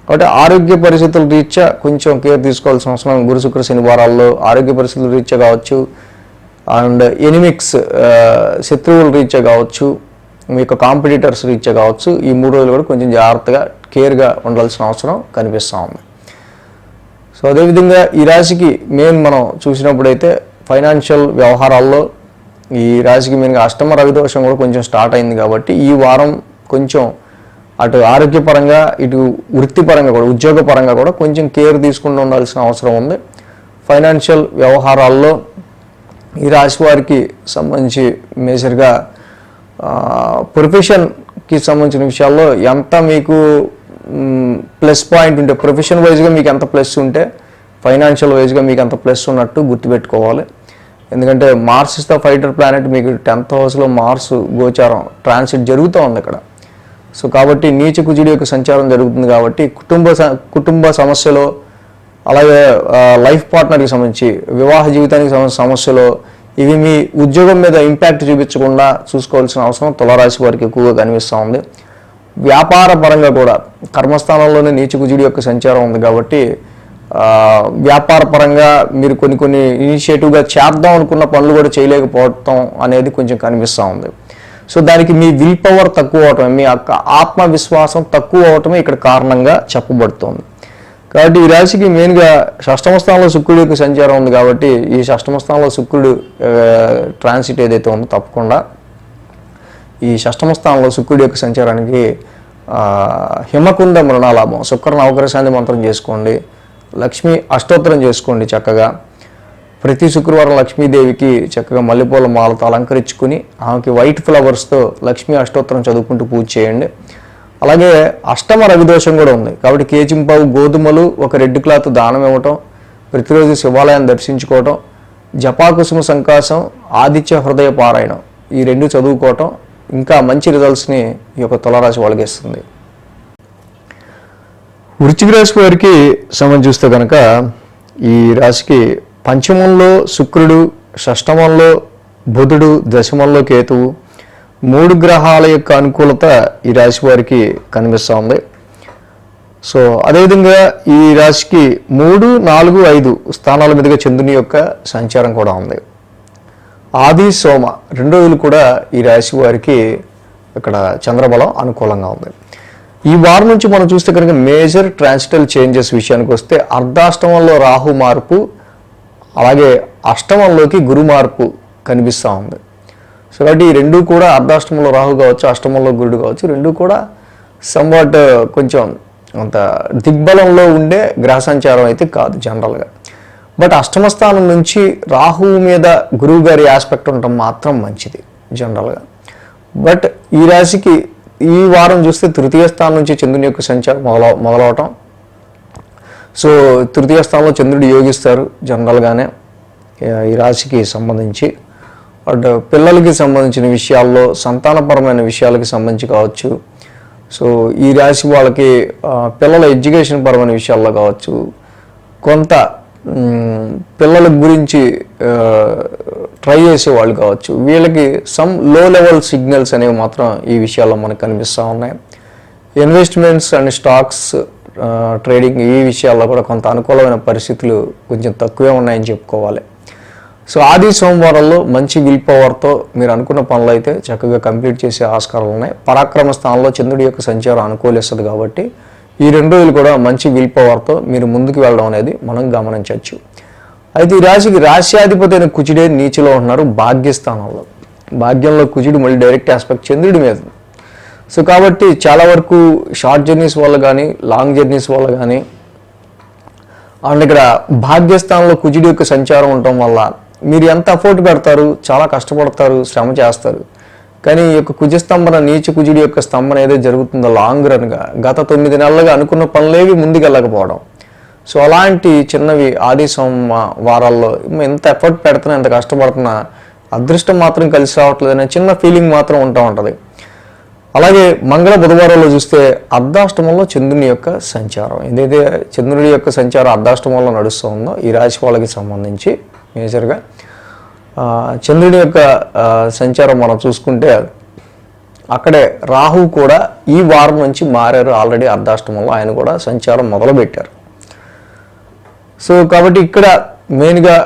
కాబట్టి ఆరోగ్య పరిస్థితుల రీత్యా కొంచెం కేర్ తీసుకోవాల్సిన అవసరం గురు శుక్ర శనివారాల్లో ఆరోగ్య పరిస్థితుల రీత్యా కావచ్చు, అండ్ ఎనిమిక్స్ శత్రువుల రీత్యా కావచ్చు, మీ యొక్క కాంపిటీటర్స్ రీత్యా కావచ్చు, ఈ 3 రోజులు కూడా కొంచెం జాగ్రత్తగా కేర్గా ఉండాల్సిన అవసరం కనిపిస్తూ ఉంది. సో అదేవిధంగా ఈ రాశికి మెయిన్ మనం చూసినప్పుడైతే ఫైనాన్షియల్ వ్యవహారాల్లో ఈ రాశికి మెయిన్గా అష్టమ రవిదోషం కూడా కొంచెం స్టార్ట్ అయింది కాబట్టి ఈ వారం కొంచెం అటు ఆరోగ్యపరంగా ఇటు వృత్తిపరంగా కూడా ఉద్యోగపరంగా కూడా కొంచెం కేర్ తీసుకుంటూ ఉండాల్సిన అవసరం ఉంది. ఫైనాన్షియల్ వ్యవహారాల్లో ఈ రాశి వారికి సంబంధించి మేజర్గా ప్రొఫెషన్కి సంబంధించిన విషయాల్లో ఎంత మీకు ప్లస్ పాయింట్ ఉంటే, ప్రొఫెషన్ వైజ్గా మీకు ఎంత ప్లస్ ఉంటే ఫైనాన్షియల్ వైజ్గా మీకు అంత ప్లస్ ఉన్నట్టు గుర్తుపెట్టుకోవాలి. ఎందుకంటే Mars is the fighter planet, మీకు 10th హౌస్లో మార్స్ గోచారం ట్రాన్సిట్ జరుగుతూ ఉంది ఇక్కడ. సో కాబట్టి నీచ కుజుడి యొక్క సంచారం జరుగుతుంది కాబట్టి కుటుంబ సమస్యలో, అలాగే లైఫ్ పార్ట్నర్కి సంబంధించి వివాహ జీవితానికి సంబంధించిన సమస్యలో ఇవి మీ ఉద్యోగం మీద ఇంపాక్ట్ చూపించకుండా చూసుకోవాల్సిన అవసరం తులారాశి వారికి ఎక్కువగా కనిపిస్తూ ఉంది. వ్యాపార పరంగా కూడా కర్మస్థానంలోనే నీచ కుజుడి యొక్క సంచారం ఉంది కాబట్టి వ్యాపార పరంగా మీరు కొన్ని ఇనిషియేటివ్గా చేద్దాం అనుకున్న పనులు కూడా చేయలేకపోవటం అనేది కొంచెం కనిపిస్తూ ఉంది. సో దానికి మీ విల్ పవర్ తక్కువ అవటమే, మీ యొక్క ఆత్మవిశ్వాసం తక్కువ అవటమే ఇక్కడ కారణంగా చెప్పబడుతుంది. కాబట్టి ఈ రాశికి మెయిన్గా షష్టమ స్థానంలో శుక్రుడి యొక్క సంచారం ఉంది కాబట్టి ఈ షష్టమ స్థానంలో శుక్రుడు ట్రాన్సిట్ ఏదైతే ఉందో తప్పకుండా ఈ షష్టమ స్థానంలో శుక్రుడి యొక్క సంచారానికి హిమకుంద మృణాలాభం, శుక్ర నవగ్రశాంతి మంత్రం చేసుకోండి, లక్ష్మీ అష్టోత్తరం చేసుకోండి. చక్కగా ప్రతి శుక్రవారం లక్ష్మీదేవికి చక్కగా మల్లెపూల మాలతో అలంకరించుకుని ఆమెకి వైట్ ఫ్లవర్స్తో లక్ష్మీ అష్టోత్తరం చదువుకుంటూ పూజ చేయండి. అలాగే అష్టమ రవిదోషం కూడా ఉంది కాబట్టి కేజింపావు గోధుమలు, ఒక రెడ్ క్లాత్ దానం ఇవ్వటం, ప్రతిరోజు శివాలయాన్ని దర్శించుకోవటం, జపాకుసుమ సంకాశం, ఆదిత్య హృదయ పారాయణం ఈ 2 చదువుకోవటం ఇంకా మంచి రిజల్ట్స్ని ఈ యొక్క తులారాశి వాళ్ళకి ఇస్తుంది. వృశ్చిక రాశి వారికి సంబంధించి చూస్తే కనుక ఈ రాశికి పంచమంలో శుక్రుడు, షష్టమంలో బుధుడు, దశమంలో కేతువు 3 గ్రహాల యొక్క అనుకూలత ఈ రాశి వారికి కనిపిస్తూ ఉంది. సో అదేవిధంగా ఈ రాశికి 3, 4, 5 స్థానాల మీదుగా చంద్రుని యొక్క సంచారం కూడా ఉంది. ఆది సోమ 2 రోజులు కూడా ఈ రాశి వారికి ఇక్కడ చంద్రబలం అనుకూలంగా ఉంది. ఈ వారం నుంచి మనం చూస్తే కనుక మేజర్ ట్రాన్సిటల్ చేంజెస్ విషయానికి వస్తే అర్ధాష్టమంలో రాహు మార్పు, అలాగే అష్టమంలోకి గురు మార్పు కనిపిస్తూ ఉంది. సో కాబట్టి ఈ రెండు కూడా అర్ధాష్టమంలో రాహు కావచ్చు, అష్టమంలో గురుడు కావచ్చు, రెండు కూడా సంవాట్ కొంచెం అంత దిగ్బలంలో ఉండే గ్రహ సంచారం అయితే కాదు జనరల్గా. బట్ అష్టమ స్థానం నుంచి రాహువు మీద గురువు గారి ఆస్పెక్ట్ ఉండటం మాత్రం మంచిది జనరల్గా. బట్ ఈ రాశికి ఈ వారం చూస్తే తృతీయ స్థానం నుంచి చంద్రుని యొక్క సంచారం మొదలవటం. సో తృతీయ స్థానంలో చంద్రుడు యోగిస్తారు జనరల్గానే ఈ రాశికి సంబంధించి. బట్ పిల్లలకి సంబంధించిన విషయాల్లో, సంతానపరమైన విషయాలకి సంబంధించి కావచ్చు, సో ఈ రాశి వాళ్ళకి పిల్లల ఎడ్యుకేషన్ పరమైన విషయాల్లో కావచ్చు, కొంత పిల్లల గురించి ట్రై చేసేవాళ్ళు కావచ్చు, వీళ్ళకి సమ్ లో లెవెల్ సిగ్నల్స్ అనేవి మాత్రం ఈ విషయాల్లో మనకు కనిపిస్తూ ఉన్నాయి. ఇన్వెస్ట్మెంట్స్ అండ్ స్టాక్స్ ట్రేడింగ్ ఈ విషయాల్లో కూడా కొంత అనుకూలమైన పరిస్థితులు కొంచెం తక్కువే ఉన్నాయని చెప్పుకోవాలి. సో ఆది సోమవారాల్లో మంచి విల్ పవర్తో మీరు అనుకున్న పనులు అయితే చక్కగా కంప్లీట్ చేసే ఆస్కారాలు ఉన్నాయి. పరాక్రమ స్థానంలో చంద్రుడి యొక్క సంచారం అనుకూలిస్తుంది కాబట్టి ఈ 2 రోజులు కూడా మంచి విల్ పవర్తో మీరు ముందుకు వెళ్ళడం అనేది మనం గమనించవచ్చు. అయితే ఈ రాశికి రాశ్యాధిపతి అయిన కుజుడే నీచిలో ఉంటున్నారు భాగ్యస్థానంలో. భాగ్యంలో కుజుడు మళ్ళీ డైరెక్ట్ ఆస్పెక్ట్ చంద్రుడి మీద. సో కాబట్టి చాలా వరకు షార్ట్ జర్నీస్ వల్ల కానీ, లాంగ్ జర్నీస్ వల్ల కానీ, అండ్ ఇక్కడ భాగ్యస్థానంలో కుజుడి యొక్క సంచారం ఉండటం వల్ల మీరు ఎంత ఎఫర్ట్ పెడతారు, చాలా కష్టపడతారు, శ్రమ చేస్తారు. కానీ ఈ యొక్క కుజస్తంభన, నీచ కుజుడి యొక్క స్తంభన ఏదైతే జరుగుతుందో లాంగ్ రన్గా గత 9 నెలలుగా అనుకున్న పనులేవి ముందుకెళ్ళకపోవడం. సో అలాంటి చిన్నవి ఆది వారాల్లో ఎంత ఎఫర్ట్ పెడుతున్నా, ఎంత కష్టపడుతున్నా అదృష్టం మాత్రం కలిసి రావట్లేదు అనే చిన్న ఫీలింగ్ మాత్రం ఉంటూ ఉంటుంది. అలాగే మంగళ బుధవారాల్లో చూస్తే అర్ధాష్టమంలో చంద్రుని యొక్క సంచారం, ఏదైతే చంద్రుడి యొక్క సంచారం అర్ధాష్టమంలో నడుస్తూ ఉందో ఈ రాశి వాళ్ళకి సంబంధించి మేజర్గా చంద్రుడి యొక్క సంచారం మనం చూసుకుంటే అక్కడే రాహు కూడా ఈ వారం నుంచి మారారు. ఆల్రెడీ అర్ధాష్టమంలో ఆయన కూడా సంచారం మొదలుపెట్టారు. సో కాబట్టి ఇక్కడ మెయిన్గా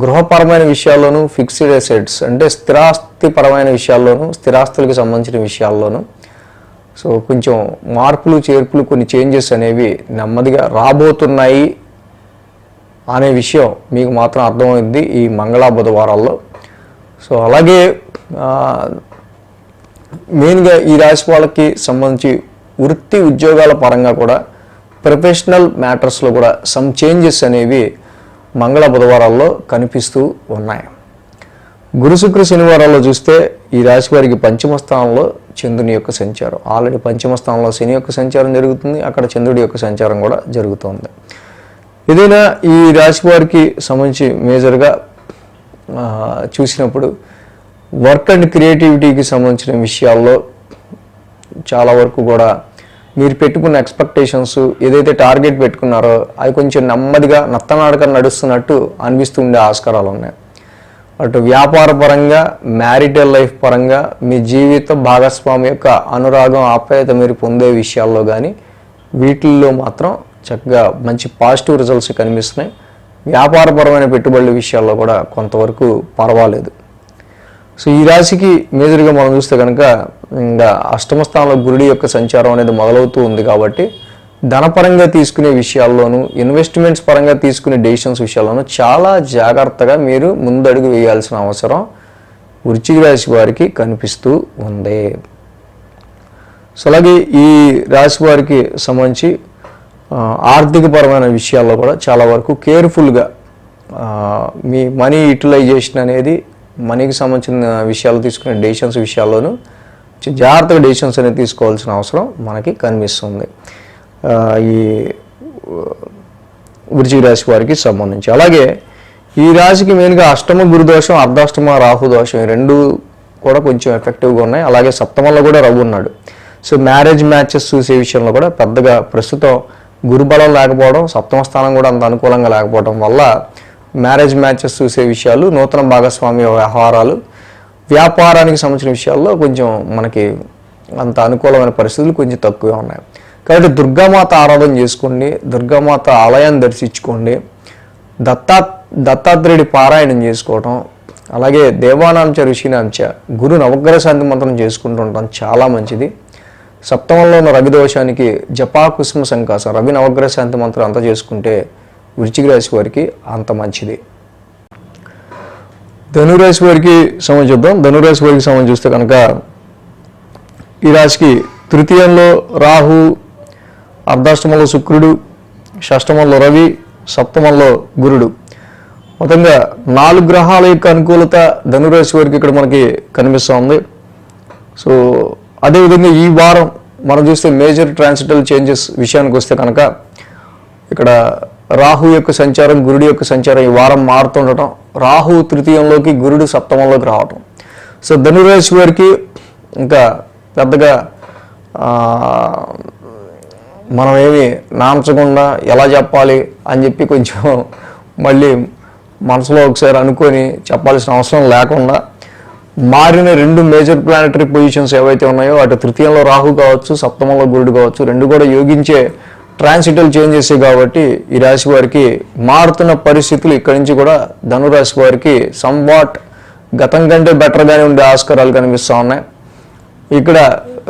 గృహపరమైన విషయాల్లోనూ, ఫిక్స్డ్ అసెట్స్ అంటే స్థిరాస్తి పరమైన విషయాల్లోనూ, స్థిరాస్తులకు సంబంధించిన విషయాల్లోనూ సో కొంచెం మార్పులు చేర్పులు, కొన్ని చేంజెస్ అనేవి నెమ్మదిగా రాబోతున్నాయి అనే విషయం మీకు మాత్రం అర్థమైంది ఈ మంగళ బుధవారాల్లో. సో అలాగే మెయిన్గా ఈ రాశి వాళ్ళకి సంబంధించి వృత్తి ఉద్యోగాల పరంగా కూడా, ప్రొఫెషనల్ మ్యాటర్స్లో కూడా సమ్ చేంజెస్ అనేవి మంగళ బుధవారాల్లో కనిపిస్తూ ఉన్నాయి. గురు శుక్ర శనివారాల్లో చూస్తే ఈ రాశి వారికి పంచమ స్థానంలో చంద్రుని యొక్క సంచారం, ఆల్రెడీ పంచమ స్థానంలో శని యొక్క సంచారం జరుగుతుంది, అక్కడ చంద్రుడి యొక్క సంచారం కూడా జరుగుతుంది. ఏదైనా ఈ రాశి వారికి సంబంధించి మేజర్గా చూసినప్పుడు వర్క్ అండ్ క్రియేటివిటీకి సంబంధించిన విషయాల్లో చాలా వరకు కూడా మీరు పెట్టుకున్న ఎక్స్పెక్టేషన్స్, ఏదైతే టార్గెట్ పెట్టుకున్నారో అవి కొంచెం నెమ్మదిగా నత్తనాడక నడుస్తున్నట్టు అనిపిస్తూ ఉండే ఆస్కారాలు ఉన్నాయి. అటు వ్యాపార పరంగా, మ్యారిటల్ లైఫ్ పరంగా, మీ జీవిత భాగస్వామి యొక్క అనురాగం, ఆప్యాయత మీరు పొందే విషయాల్లో కానీ వీటిల్లో మాత్రం చక్కగా మంచి పాజిటివ్ రిజల్ట్స్ కనిపిస్తున్నాయి. వ్యాపారపరమైన పెట్టుబడుల విషయాల్లో కూడా కొంతవరకు పర్వాలేదు. సో ఈ రాశికి మేజర్గా మనం చూస్తే కనుక ఇంకా అష్టమ స్థానంలో గురుడి యొక్క సంచారం అనేది మొదలవుతూ ఉంది కాబట్టి ధనపరంగా తీసుకునే విషయాల్లోనూ, ఇన్వెస్ట్మెంట్స్ పరంగా తీసుకునే డెసిషన్స్ విషయాల్లోనూ చాలా జాగ్రత్తగా మీరు ముందడుగు వేయాల్సిన అవసరం వృశ్చిక రాశి వారికి కనిపిస్తూ ఉంది. సో అలాగే ఈ రాశి వారికి సంబంధించి ఆర్థికపరమైన విషయాల్లో కూడా చాలా వరకు కేర్ఫుల్గా మీ మనీ యూటిలైజేషన్ అనేది, మనీకి సంబంధించిన విషయాలు తీసుకునే డెసిషన్స్ విషయాల్లోనూ జాగ్రత్తగా డెసిషన్స్ అనేది తీసుకోవాల్సిన అవసరం మనకి కనిపిస్తుంది ఈ వృశ్చిక రాశి వారికి సంబంధించి. అలాగే ఈ రాశికి మెయిన్గా అష్టమ గురుదోషం, అర్ధాష్టమ రాహు దోషం, ఈ రెండు కూడా కొంచెం ఎఫెక్టివ్గా ఉన్నాయి. అలాగే సప్తమంలో కూడా రవి ఉన్నాడు. సో మ్యారేజ్ మ్యాచెస్ చూసే విషయంలో కూడా పెద్దగా ప్రస్తుతం గురుబలం లేకపోవడం, సప్తమ స్థానం కూడా అంత అనుకూలంగా లేకపోవడం వల్ల మ్యారేజ్ మ్యాచెస్ చూసే విషయాలు, నూతన భాగస్వామ్య వ్యవహారాలు, వ్యాపారానికి సంబంధించిన విషయాల్లో కొంచెం మనకి అంత అనుకూలమైన పరిస్థితులు కొంచెం తక్కువగా ఉన్నాయి. కాబట్టి దుర్గామాత ఆరాధన చేసుకోండి, దుర్గామాత ఆలయాన్ని దర్శించుకోండి, దత్తాత్రేయుడి పారాయణం చేసుకోవటం, అలాగే దేవానాంచ ఋషినాంచ గురు నవగ్రహ శాంతి మంత్రం చేసుకుంటూ ఉంటాం, చాలా మంచిది. సప్తమంలో ఉన్న రవి దోషానికి జపా కుసుమ సంకాసం రవి నవగ్రహ శాంతి మంత్రం అంతా చేసుకుంటే వృశ్చిక రాశి వారికి అంత మంచిది. ధనురాశి వారికి సంబంధించి చూద్దాం. ధనురాశి వారికి సంబంధించి చూస్తే కనుక ఈ రాశికి తృతీయంలో రాహు, అర్ధాష్టమంలో శుక్రుడు, షష్టమంలో రవి, సప్తమంలో గురుడు, మొత్తంగా 4 గ్రహాల యొక్క అనుకూలత ధనురాశి వారికి ఇక్కడ మనకి కనిపిస్తూ ఉంది. సో అదేవిధంగా ఈ వారం మనం చూస్తే మేజర్ ట్రాన్సిటల్ చేంజెస్ విషయానికి వస్తే కనుక ఇక్కడ రాహు యొక్క సంచారం, గురుడు యొక్క సంచారం ఈ వారం మారుతుండటం, రాహు తృతీయంలోకి, గురుడు సప్తమంలోకి రావటం. సో ధనురాశి వారికి ఇంకా పెద్దగా మనం ఏమి నాంచకుండా ఎలా చెప్పాలి అని చెప్పి కొంచెం మళ్ళీ మనసులో ఒకసారి అనుకొని చెప్పాల్సిన అవసరం లేకుండా మారిన 2 మేజర్ ప్లానటరీ పొజిషన్స్ ఏవైతే ఉన్నాయో అటు తృతీయంలో రాహు కావచ్చు, సప్తమంలో గురుడు కావచ్చు, 2 కూడా యోగించే ట్రాన్సిటల్ చేంజెస్ కాబట్టి ఈ రాశి వారికి మారుతున్న పరిస్థితులు ఇక్కడి నుంచి కూడా ధనురాశి వారికి సంవాట్ గతం కంటే బెటర్గానే ఉండే ఆస్కారాలు కనిపిస్తూ ఉన్నాయి. ఇక్కడ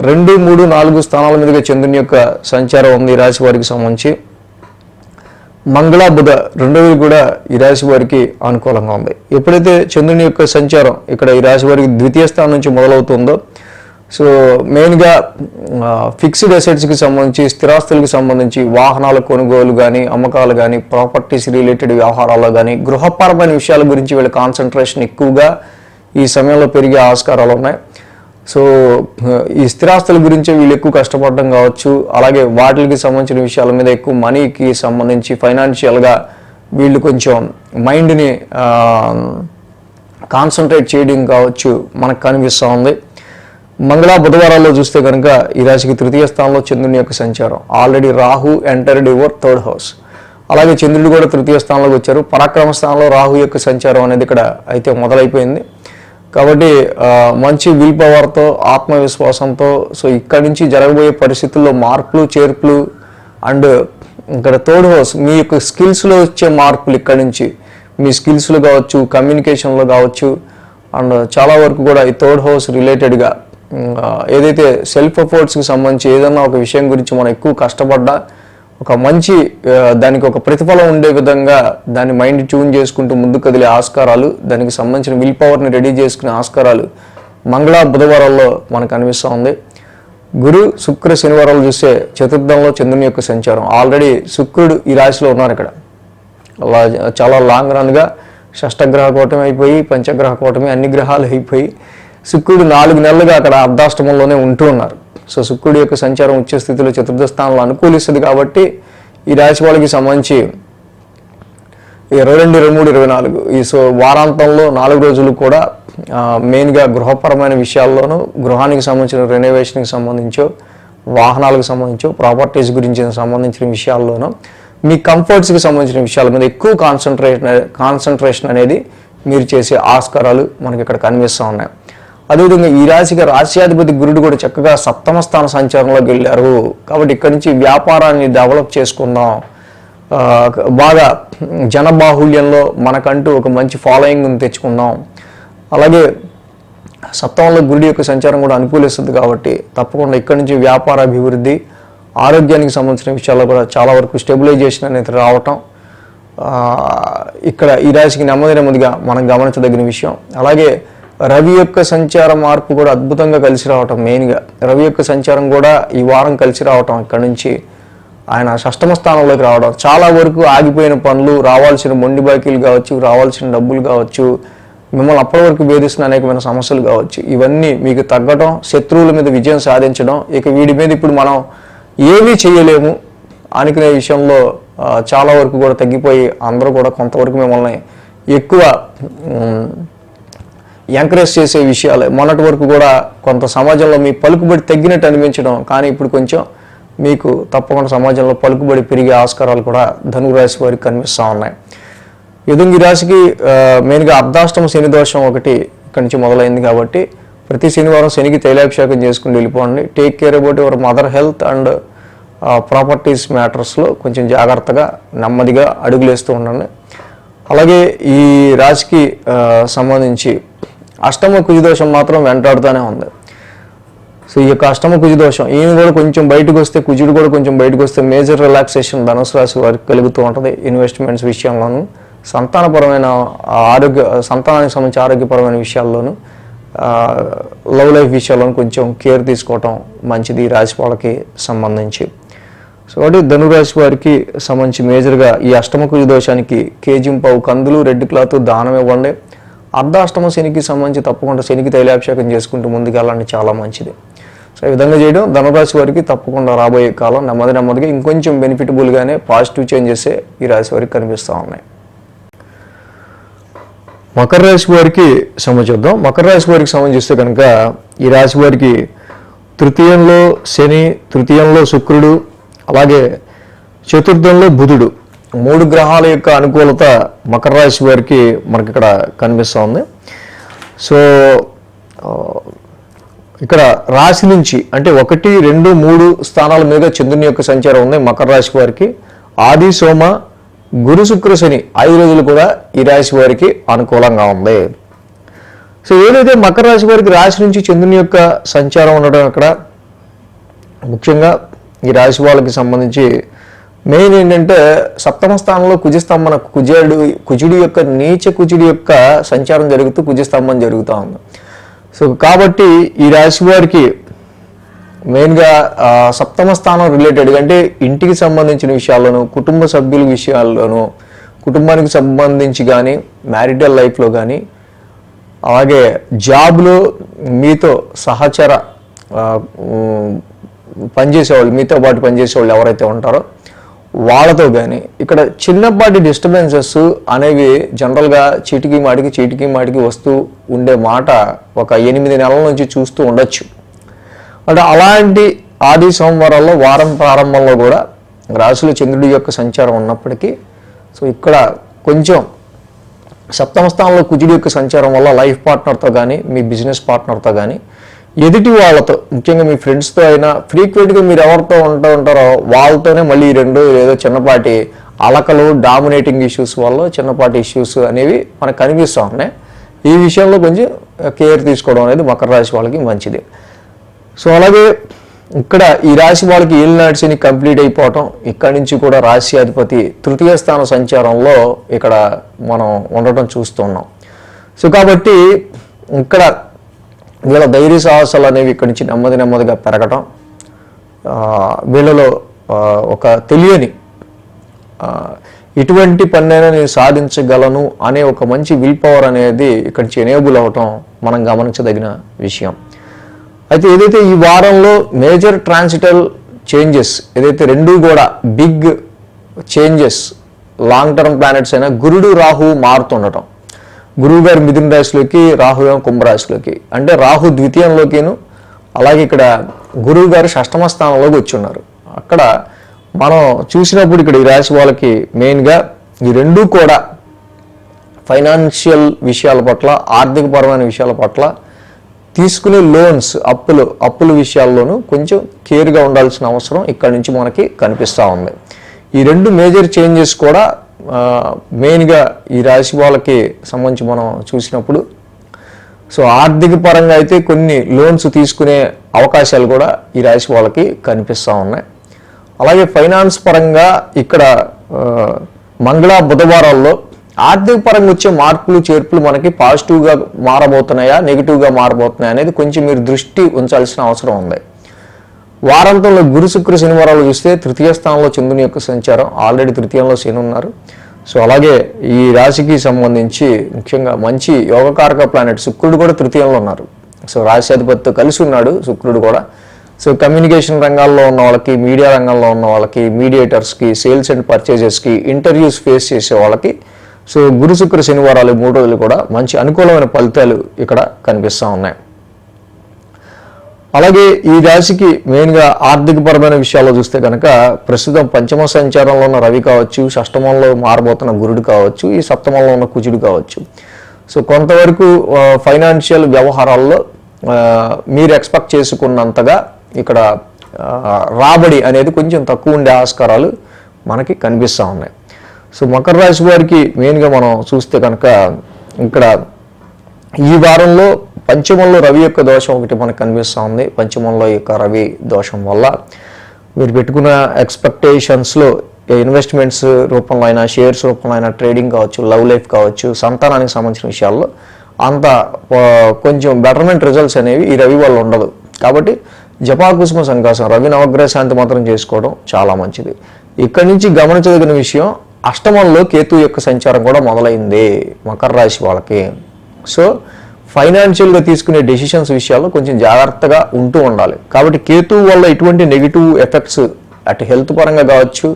2, 3, 4 స్థానాల మీదుగా చంద్రుని యొక్క సంచారం ఉంది ఈ రాశి వారికి సంబంధించి. మంగళ, బుధ రెండవది కూడా ఈ రాశి వారికి అనుకూలంగా ఉంది. ఎప్పుడైతే చంద్రుని యొక్క సంచారం ఇక్కడ ఈ రాశి వారికి ద్వితీయ స్థానం నుంచి మొదలవుతుందో, సో మెయిన్గా ఫిక్స్డ్ అసెట్స్కి సంబంధించి, స్థిరాస్తులకు సంబంధించి, వాహనాల కొనుగోలు కానీ, అమ్మకాలు కానీ, ప్రాపర్టీస్ రిలేటెడ్ వ్యవహారాల్లో కానీ, గృహపరమైన విషయాల గురించి వీళ్ళ కాన్సన్ట్రేషన్ ఎక్కువగా ఈ సమయంలో పెరిగే ఆస్కారాలు ఉన్నాయి. సో ఈ స్థిరాస్తుల గురించి వీళ్ళు ఎక్కువ కష్టపడడం కావచ్చు, అలాగే వాటికి సంబంధించిన విషయాల మీద ఎక్కువ మనీకి సంబంధించి ఫైనాన్షియల్గా వీళ్ళు కొంచెం మైండ్ని కాన్సన్ట్రేట్ చేయడం కావచ్చు మనకు కనిపిస్తూ ఉంది. మంగళ, బుధవారాల్లో చూస్తే కనుక ఈ రాశికి తృతీయ స్థానంలో చంద్రుని యొక్క సంచారం. Already Rahu entered your 3rd house, అలాగే చంద్రుడు కూడా తృతీయ స్థానంలోకి వచ్చారు. పరాక్రమ స్థానంలో రాహు యొక్క సంచారం అనేది ఇక్కడ అయితే మొదలైపోయింది. కాబట్టి మంచి విల్ పవర్తో, ఆత్మవిశ్వాసంతో సో ఇక్కడి నుంచి జరగబోయే పరిస్థితుల్లో మార్పులు, చేర్పులు అండ్ ఇక్కడ 3rd హౌస్ మీ యొక్క స్కిల్స్లో వచ్చే మార్పులు, ఇక్కడి నుంచి మీ స్కిల్స్లో కావచ్చు, కమ్యూనికేషన్లో కావచ్చు, అండ్ చాలా వరకు కూడా ఈ 3rd హౌస్ రిలేటెడ్గా ఏదైతే సెల్ఫ్ ఎఫర్ట్స్కి సంబంధించి ఏదన్నా ఒక విషయం గురించి మనం ఎక్కువ కష్టపడ్డా ఒక మంచి దానికి ఒక ప్రతిఫలం ఉండే విధంగా దాన్ని మైండ్ ట్యూన్ చేసుకుంటూ ముందుకు కదిలే ఆస్కారాలు, దానికి సంబంధించిన విల్ పవర్ని రెడీ చేసుకునే ఆస్కారాలు మంగళ, బుధవారాల్లో మనకు అనిపిస్తూ ఉంది. గురు, శుక్ర, శనివారాలు చూస్తే చతుర్థంలో చంద్రుని యొక్క సంచారం. ఆల్రెడీ శుక్రుడు ఈ రాశిలో ఉన్నారు ఇక్కడ. అలా చాలా లాంగ్ రన్గా షష్టగ్రహ కూటమి అయిపోయి, పంచగ్రహ కూటమి అన్ని గ్రహాలు అయిపోయి శుక్రుడు 4 నెలలుగా అక్కడ అర్ధాష్టమంలోనే ఉంటూ ఉన్నారు. సో శుక్రుడి యొక్క సంచారం ఉచ్చ స్థితిలో చతుర్థ స్థానంలో అనుకూలిస్తుంది కాబట్టి ఈ రాశి వాళ్ళకి సంబంధించి 22, 23, 24 ఈ సో వారాంతంలో 4 రోజులు కూడా మెయిన్గా గృహపరమైన విషయాల్లోనూ, గృహానికి సంబంధించిన రెనోవేషన్కి సంబంధించో, వాహనాలకు సంబంధించో, ప్రాపర్టీస్ గురించి సంబంధించిన విషయాల్లోనూ, మీ కంఫర్ట్స్కి సంబంధించిన విషయాల మీద ఎక్కువ కాన్సన్ట్రేషన్ అనేది మీరు చేసే ఆస్కారాలు మనకి ఇక్కడ కనిపిస్తూ ఉన్నాయి. అదేవిధంగా ఈ రాశికి రాశ్యాధిపతి గురుడు కూడా చక్కగా 7వ స్థాన సంచారంలోకి వెళ్ళారు. కాబట్టి ఇక్కడి నుంచి వ్యాపారాన్ని డెవలప్ చేసుకుందాం, బాగా జనబాహుళ్యంలో మనకంటూ ఒక మంచి ఫాలోయింగ్ని తెచ్చుకుందాం. అలాగే 7వ గురుడు యొక్క సంచారం కూడా అనుకూలిస్తుంది కాబట్టి తప్పకుండా ఇక్కడి నుంచి వ్యాపార అభివృద్ధి, ఆరోగ్యానికి సంబంధించిన విషయాల్లో కూడా చాలా వరకు స్టెబిలైజేషన్ అనేది రావటం ఇక్కడ ఈ రాశికి నెమ్మదిగా మనం గమనించదగిన విషయం. అలాగే రవి యొక్క సంచార మార్పు కూడా అద్భుతంగా కలిసి రావటం, మెయిన్గా రవి యొక్క సంచారం కూడా ఈ వారం కలిసి రావటం, ఇక్కడ నుంచి ఆయన 6వ స్థానంలోకి రావడం, చాలా వరకు ఆగిపోయిన పనులు, రావాల్సిన మొండి బాకీలు కావచ్చు, రావాల్సిన డబ్బులు కావచ్చు, మిమ్మల్ని అప్పటి వరకు వేధిస్తున్న అనేకమైన సమస్యలు కావచ్చు, ఇవన్నీ మీకు తగ్గడం, శత్రువుల మీద విజయం సాధించడం, ఇక వీడి మీద ఇప్పుడు మనం ఏమీ చేయలేము అనుకునే విషయంలో చాలా వరకు కూడా తగ్గిపోయి అందరూ కూడా కొంతవరకు మిమ్మల్ని ఎక్కువ ఎంకరేజ్ చేసే విషయాలే. మొన్నటి వరకు కూడా కొంత సమాజంలో మీ పలుకుబడి తగ్గినట్టు అనిపించడం, కానీ ఇప్పుడు కొంచెం మీకు తప్పకుండా సమాజంలో పలుకుబడి పెరిగే ఆస్కారాలు కూడా ధనురాశి వారికి కనిపిస్తూ ఉన్నాయి. ఈ రాశికి మెయిన్గా అర్ధాష్టమ శని దోషం ఒకటి ఇక్కడి నుంచి మొదలైంది కాబట్టి ప్రతి శనివారం శనికి తైలాభిషేకం చేసుకుని వెళ్ళిపోండి. Take care about your mother health and properties మ్యాటర్స్లో కొంచెం జాగ్రత్తగా నెమ్మదిగా అడుగులేస్తూ ఉండండి. అలాగే ఈ రాశికి సంబంధించి అష్టమ కుజదోషం మాత్రం వెంటాడుతూనే ఉంది. సో ఈ యొక్క అష్టమ కుజదోషం ఈయన కూడా కొంచెం బయటకు వస్తే, కుజుడు కూడా కొంచెం బయటకు వస్తే మేజర్ రిలాక్సేషన్ ధనుసు రాశి వారికి కలుగుతూ ఉంటుంది. ఇన్వెస్ట్మెంట్స్ విషయంలోనూ, సంతానానికి సంబంధించి ఆరోగ్యపరమైన విషయాల్లోనూ, లవ్ లైఫ్ విషయాల్లోనూ కొంచెం కేర్ తీసుకోవటం మంచిది ఈ రాశి వాళ్ళకి సంబంధించి. సో కాబట్టి ధనురాశి వారికి సంబంధించి మేజర్గా ఈ అష్టమ కుజ దోషానికి కేజింపావు కందులు, రెడ్ క్లాత్ దానం ఇవ్వండి. అర్ధాష్టమ శనికి సంబంధించి తప్పకుండా శనికి తైలాభిషేకం చేసుకుంటూ ముందుకెళ్ళండి, చాలా మంచిది. సో ఈ విధంగా చేయడం ధనురాశి వారికి తప్పకుండా రాబోయే కాలం నెమ్మదిగా ఇంకొంచెం బెనిఫిటబుల్గానే పాజిటివ్ చేంజెస్ ఈ రాశి వారికి కనిపిస్తూ ఉన్నాయి. మకర రాశి వారికి సంబంధించుద్దాం. మకర రాశి వారికి సంబంధిస్తే కనుక ఈ రాశి వారికి తృతీయంలో శని, తృతీయంలో శుక్రుడు, అలాగే చతుర్థంలో బుధుడు, 3 గ్రహాల యొక్క అనుకూలత మకర రాశి వారికి మనకి ఇక్కడ కనిపిస్తూ ఉంది. సో ఇక్కడ రాశి నుంచి అంటే 1, 2, 3 స్థానాల మీద చంద్రుని యొక్క సంచారం ఉంది మకర రాశి వారికి. ఆది, సోమ, గురు, శుక్ర, శని 5 రోజులు కూడా ఈ రాశి వారికి అనుకూలంగా ఉంది. సో ఏదైతే మకర రాశి వారికి రాశి నుంచి చంద్రుని యొక్క సంచారం ఉండడం అక్కడ ముఖ్యంగా ఈ రాశి వాళ్ళకి సంబంధించి మెయిన్ ఏంటంటే సప్తమ స్థానంలో కుజస్తంభన కుజుడి యొక్క నీచ కుజుడి యొక్క సంచారం జరుగుతూ కుజస్తంభం జరుగుతూ ఉంది. సో కాబట్టి ఈ రాశి వారికి మెయిన్గా సప్తమ స్థానం రిలేటెడ్గా అంటే ఇంటికి సంబంధించిన విషయాల్లోనూ, కుటుంబ సభ్యుల విషయాల్లోనూ, కుటుంబానికి సంబంధించి కానీ, మ్యారిటల్ లైఫ్లో కానీ, అలాగే జాబ్లో మీతో సహచర పనిచేసేవాళ్ళు, మీతో పాటు పనిచేసేవాళ్ళు ఎవరైతే ఉంటారో వాళ్ళతో కానీ ఇక్కడ చిన్నపాటి డిస్టర్బెన్సెస్ అనేవి జనరల్గా చీటికి మాటికి వస్తూ ఉండే మాట ఒక 8 నెలల నుంచి చూస్తూ ఉండొచ్చు. అంటే అలాంటి ఆది సోమవారాల్లో వారం ప్రారంభంలో కూడా రాశిలో చంద్రుడి యొక్క సంచారం ఉన్నప్పటికీ సో ఇక్కడ కొంచెం సప్తమ స్థానంలో కుజుడి యొక్క సంచారం వల్ల లైఫ్ పార్ట్నర్తో కానీ, మీ బిజినెస్ పార్ట్నర్తో కానీ, ఎదుటి వాళ్ళతో ముఖ్యంగా మీ ఫ్రెండ్స్తో అయినా ఫ్రీక్వెంట్గా మీరు ఎవరితో ఉంటారో వాళ్ళతోనే మళ్ళీ ఏదో చిన్నపాటి అలకలు, డామినేటింగ్ ఇష్యూస్ వల్ల చిన్నపాటి ఇష్యూస్ అనేవి మనకు కనిపిస్తూ ఉన్నాయి. ఈ విషయంలో కొంచెం కేర్ తీసుకోవడం అనేది మకర రాశి వాళ్ళకి మంచిది. సో అలాగే ఇక్కడ ఈ రాశి వాళ్ళకి ఏలినాటి శని కంప్లీట్ అయిపోవటం, ఇక్కడ నుంచి కూడా రాశి అధిపతి తృతీయ స్థాన సంచారంలో ఇక్కడ మనం ఉండటం చూస్తున్నాం. సో కాబట్టి ఇక్కడ వీళ్ళ ధైర్య సాహసాలు అనేవి ఇక్కడి నుంచి నెమ్మదిగా పెరగటం, వీళ్ళలో ఒక తెలియని ఇటువంటి పన్నైనా నేను సాధించగలను అనే ఒక మంచి విల్ పవర్ అనేది ఇక్కడి నుంచి ఎనేబుల్ అవటం మనం గమనించదగిన విషయం. అయితే ఏదైతే ఈ వారంలో మేజర్ ట్రాన్సిటల్ చేంజెస్ ఏదైతే 2 కూడా big changes long term planets అయినా గురుడు, రాహు మారుతుండటం. గురువు గారు మిథున రాశిలోకి, రాహు కుంభరాశిలోకి, అంటే రాహు ద్వితీయంలోకిను, అలాగే ఇక్కడ గురువు గారు షష్టమ స్థానంలోకి వచ్చి ఉన్నారు. అక్కడ మనం చూసినప్పుడు ఇక్కడ ఈ రాశి వాళ్ళకి మెయిన్గా ఈ 2 కూడా ఫైనాన్షియల్ విషయాల పట్ల, ఆర్థికపరమైన విషయాల పట్ల, తీసుకునే లోన్స్ అప్పుల విషయాల్లోనూ కొంచెం కేర్గా ఉండాల్సిన అవసరం ఇక్కడ నుంచి మనకి కనిపిస్తూ ఉంది. ఈ 2 మేజర్ చేంజెస్ కూడా మెయిన్గా ఈ రాశి వాళ్ళకి సంబంధించి మనం చూసినప్పుడు సో ఆర్థిక పరంగా అయితే కొన్ని లోన్స్ తీసుకునే అవకాశాలు కూడా ఈ రాశి వాళ్ళకి కనిపిస్తూ ఉన్నాయి. అలాగే ఫైనాన్స్ పరంగా ఇక్కడ మంగళ, బుధవారాల్లో ఆర్థిక పరంగా వచ్చే మార్పులు, చేర్పులు మనకి పాజిటివ్గా మారబోతున్నాయా, నెగిటివ్గా మారబోతున్నాయా అనేది కొంచెం మీరు దృష్టి ఉంచాల్సిన అవసరం ఉంది. వారాంతంలో గురు, శుక్ర, శనివారాలు చూస్తే తృతీయ స్థానంలో చంద్రుని యొక్క సంచారం, ఆల్రెడీ తృతీయంలో శని ఉన్నారు. సో అలాగే ఈ రాశికి సంబంధించి ముఖ్యంగా మంచి యోగకారక ప్లానెట్ శుక్రుడు కూడా తృతీయంలో ఉన్నారు. సో రాశి అధిపతితో కలిసి ఉన్నాడు శుక్రుడు కూడా. సో కమ్యూనికేషన్ రంగాల్లో ఉన్న వాళ్ళకి, మీడియా రంగంలో ఉన్న వాళ్ళకి, మీడియేటర్స్కి, సేల్స్ అండ్ పర్చేజెస్కి, ఇంటర్వ్యూస్ ఫేస్ చేసే వాళ్ళకి సో గురు, శుక్ర, శనివారాలు 3 రోజులు కూడా మంచి అనుకూలమైన ఫలితాలు ఇక్కడ కనిపిస్తూ ఉన్నాయి. అలాగే ఈ రాశికి మెయిన్గా ఆర్థికపరమైన విషయాల్లో చూస్తే కనుక ప్రస్తుతం పంచమ సంచారంలో ఉన్న రవి కావచ్చు, షష్టమంలో మారబోతున్న గురుడు కావచ్చు, ఈ సప్తమంలో ఉన్న కుజుడు కావచ్చు. సో కొంతవరకు ఫైనాన్షియల్ వ్యవహారాల్లో మీరు ఎక్స్పెక్ట్ చేసుకున్నంతగా ఇక్కడ రాబడి అనేది కొంచెం తక్కువ ఉండే ఆస్కారాలు మనకి కనిపిస్తూ ఉన్నాయి. సో మకర రాశి వారికి మెయిన్గా మనం చూస్తే కనుక ఇక్కడ ఈ వారంలో పంచమంలో రవి యొక్క దోషం ఒకటి మనకు కనిపిస్తూ ఉంది. పంచమంలో యొక్క రవి దోషం వల్ల మీరు పెట్టుకున్న ఎక్స్పెక్టేషన్స్లో ఇన్వెస్ట్మెంట్స్ రూపంలో అయినా, షేర్స్ రూపంలో అయినా, ట్రేడింగ్ కావచ్చు, లవ్ లైఫ్ కావచ్చు, సంతానానికి సంబంధించిన విషయాల్లో అంత కొంచెం బెటర్మెంట్ రిజల్ట్స్ అనేవి ఈ రవి వల్ల ఉండదు. కాబట్టి జపాకుసుమ సంకాసం రవి నవగ్రహ శాంతి మాత్రం చేసుకోవడం చాలా మంచిది. ఇక్కడి నుంచి గమనించదగిన విషయం, అష్టమంలో కేతు యొక్క సంచారం కూడా మొదలైంది మకర రాశి వాళ్ళకి. సో ఫైనాన్షియల్గా తీసుకునే డెసిషన్స్ విషయాల్లో కొంచెం జాగ్రత్తగా ఉంటూ ఉండాలి. కాబట్టి కేతు వల్ల ఎటువంటి నెగిటివ్ ఎఫెక్ట్స్ అటు హెల్త్ పరంగా కావచ్చు,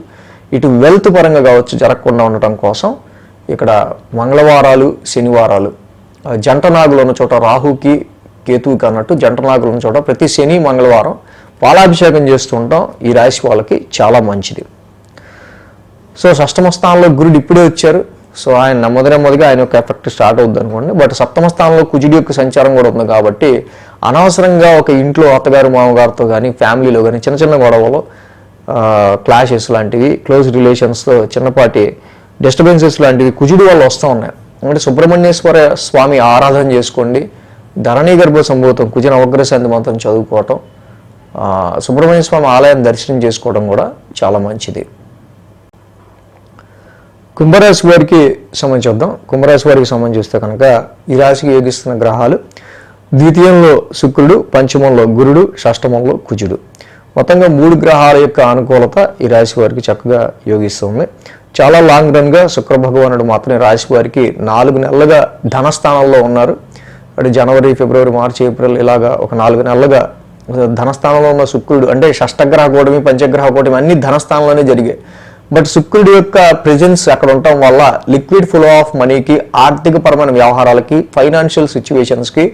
ఇటు వెల్త్ పరంగా కావచ్చు జరగకుండా ఉండటం కోసం ఇక్కడ మంగళవారాలు, శనివారాలు జంట నాగులు ఉన్న చోట రాహుకి కేతువుకి అన్నట్టు జంట నాగులు ఉన్న చోట ప్రతి శని మంగళవారం పాలాభిషేకం చేస్తూ ఉంటాం. ఈ రాశి వాళ్ళకి చాలా మంచిది. సో షష్టమ స్థానంలో గురుడు ఇప్పుడే వచ్చారు. సో ఆయన నెమ్మదిగా ఆయన యొక్క ఎఫెక్ట్ స్టార్ట్ అవుద్ది అనుకోండి. బట్ సప్తమ స్థానంలో కుజుడి యొక్క సంచారం కూడా ఉంది కాబట్టి అనవసరంగా ఒక ఇంట్లో అత్తగారు మామగారితో కానీ, ఫ్యామిలీలో కానీ చిన్న చిన్న గొడవలు, క్లాషెస్ లాంటివి, క్లోజ్ రిలేషన్స్తో చిన్నపాటి డిస్టర్బెన్సెస్ లాంటివి కుజుడి వల్ల వస్తూ ఉన్నాయి. అంటే సుబ్రహ్మణ్యేశ్వర స్వామి ఆరాధన చేసుకోండి, ధరణీ గర్భ సంభూతం కుజ నవగ్రహ శాంతి మంత్రం చదువుకోవటం, సుబ్రహ్మణ్య స్వామి ఆలయాన్ని దర్శనం చేసుకోవడం కూడా చాలా మంచిది. కుంభరాశి వారికి సంబంధించి చూద్దాం. కుంభరాశి వారికి సంబంధించి చూస్తే కనుక ఈ రాశికి యోగిస్తున్న గ్రహాలు ద్వితీయంలో శుక్రుడు, పంచమంలో గురుడు, షష్టమంలో కుజుడు. మొత్తంగా 3 గ్రహాల యొక్క అనుకూలత ఈ రాశి వారికి చక్కగా యోగిస్తుంది. చాలా లాంగ్ రన్గా శుక్ర భగవానుడు మాత్రం రాశి వారికి 4 నెలలుగా ధనస్థానంలో ఉన్నారు. అంటే జనవరి, ఫిబ్రవరి, మార్చి, ఏప్రిల్ ఇలాగా ఒక 4 నెలలుగా ధనస్థానంలో ఉన్న శుక్రుడు, అంటే షష్టగ్రహ కూటమి, పంచగ్రహ కూటమి అన్ని ధనస్థానంలోనే జరిగాయి. బట్ శుక్రుడి యొక్క ప్రెజెన్స్ అక్కడ ఉండటం వల్ల లిక్విడ్ ఫ్లో ఆఫ్ మనీకి, ఆర్థిక పరమైన వ్యవహారాలకి, ఫైనాన్షియల్ సిచ్యువేషన్స్కి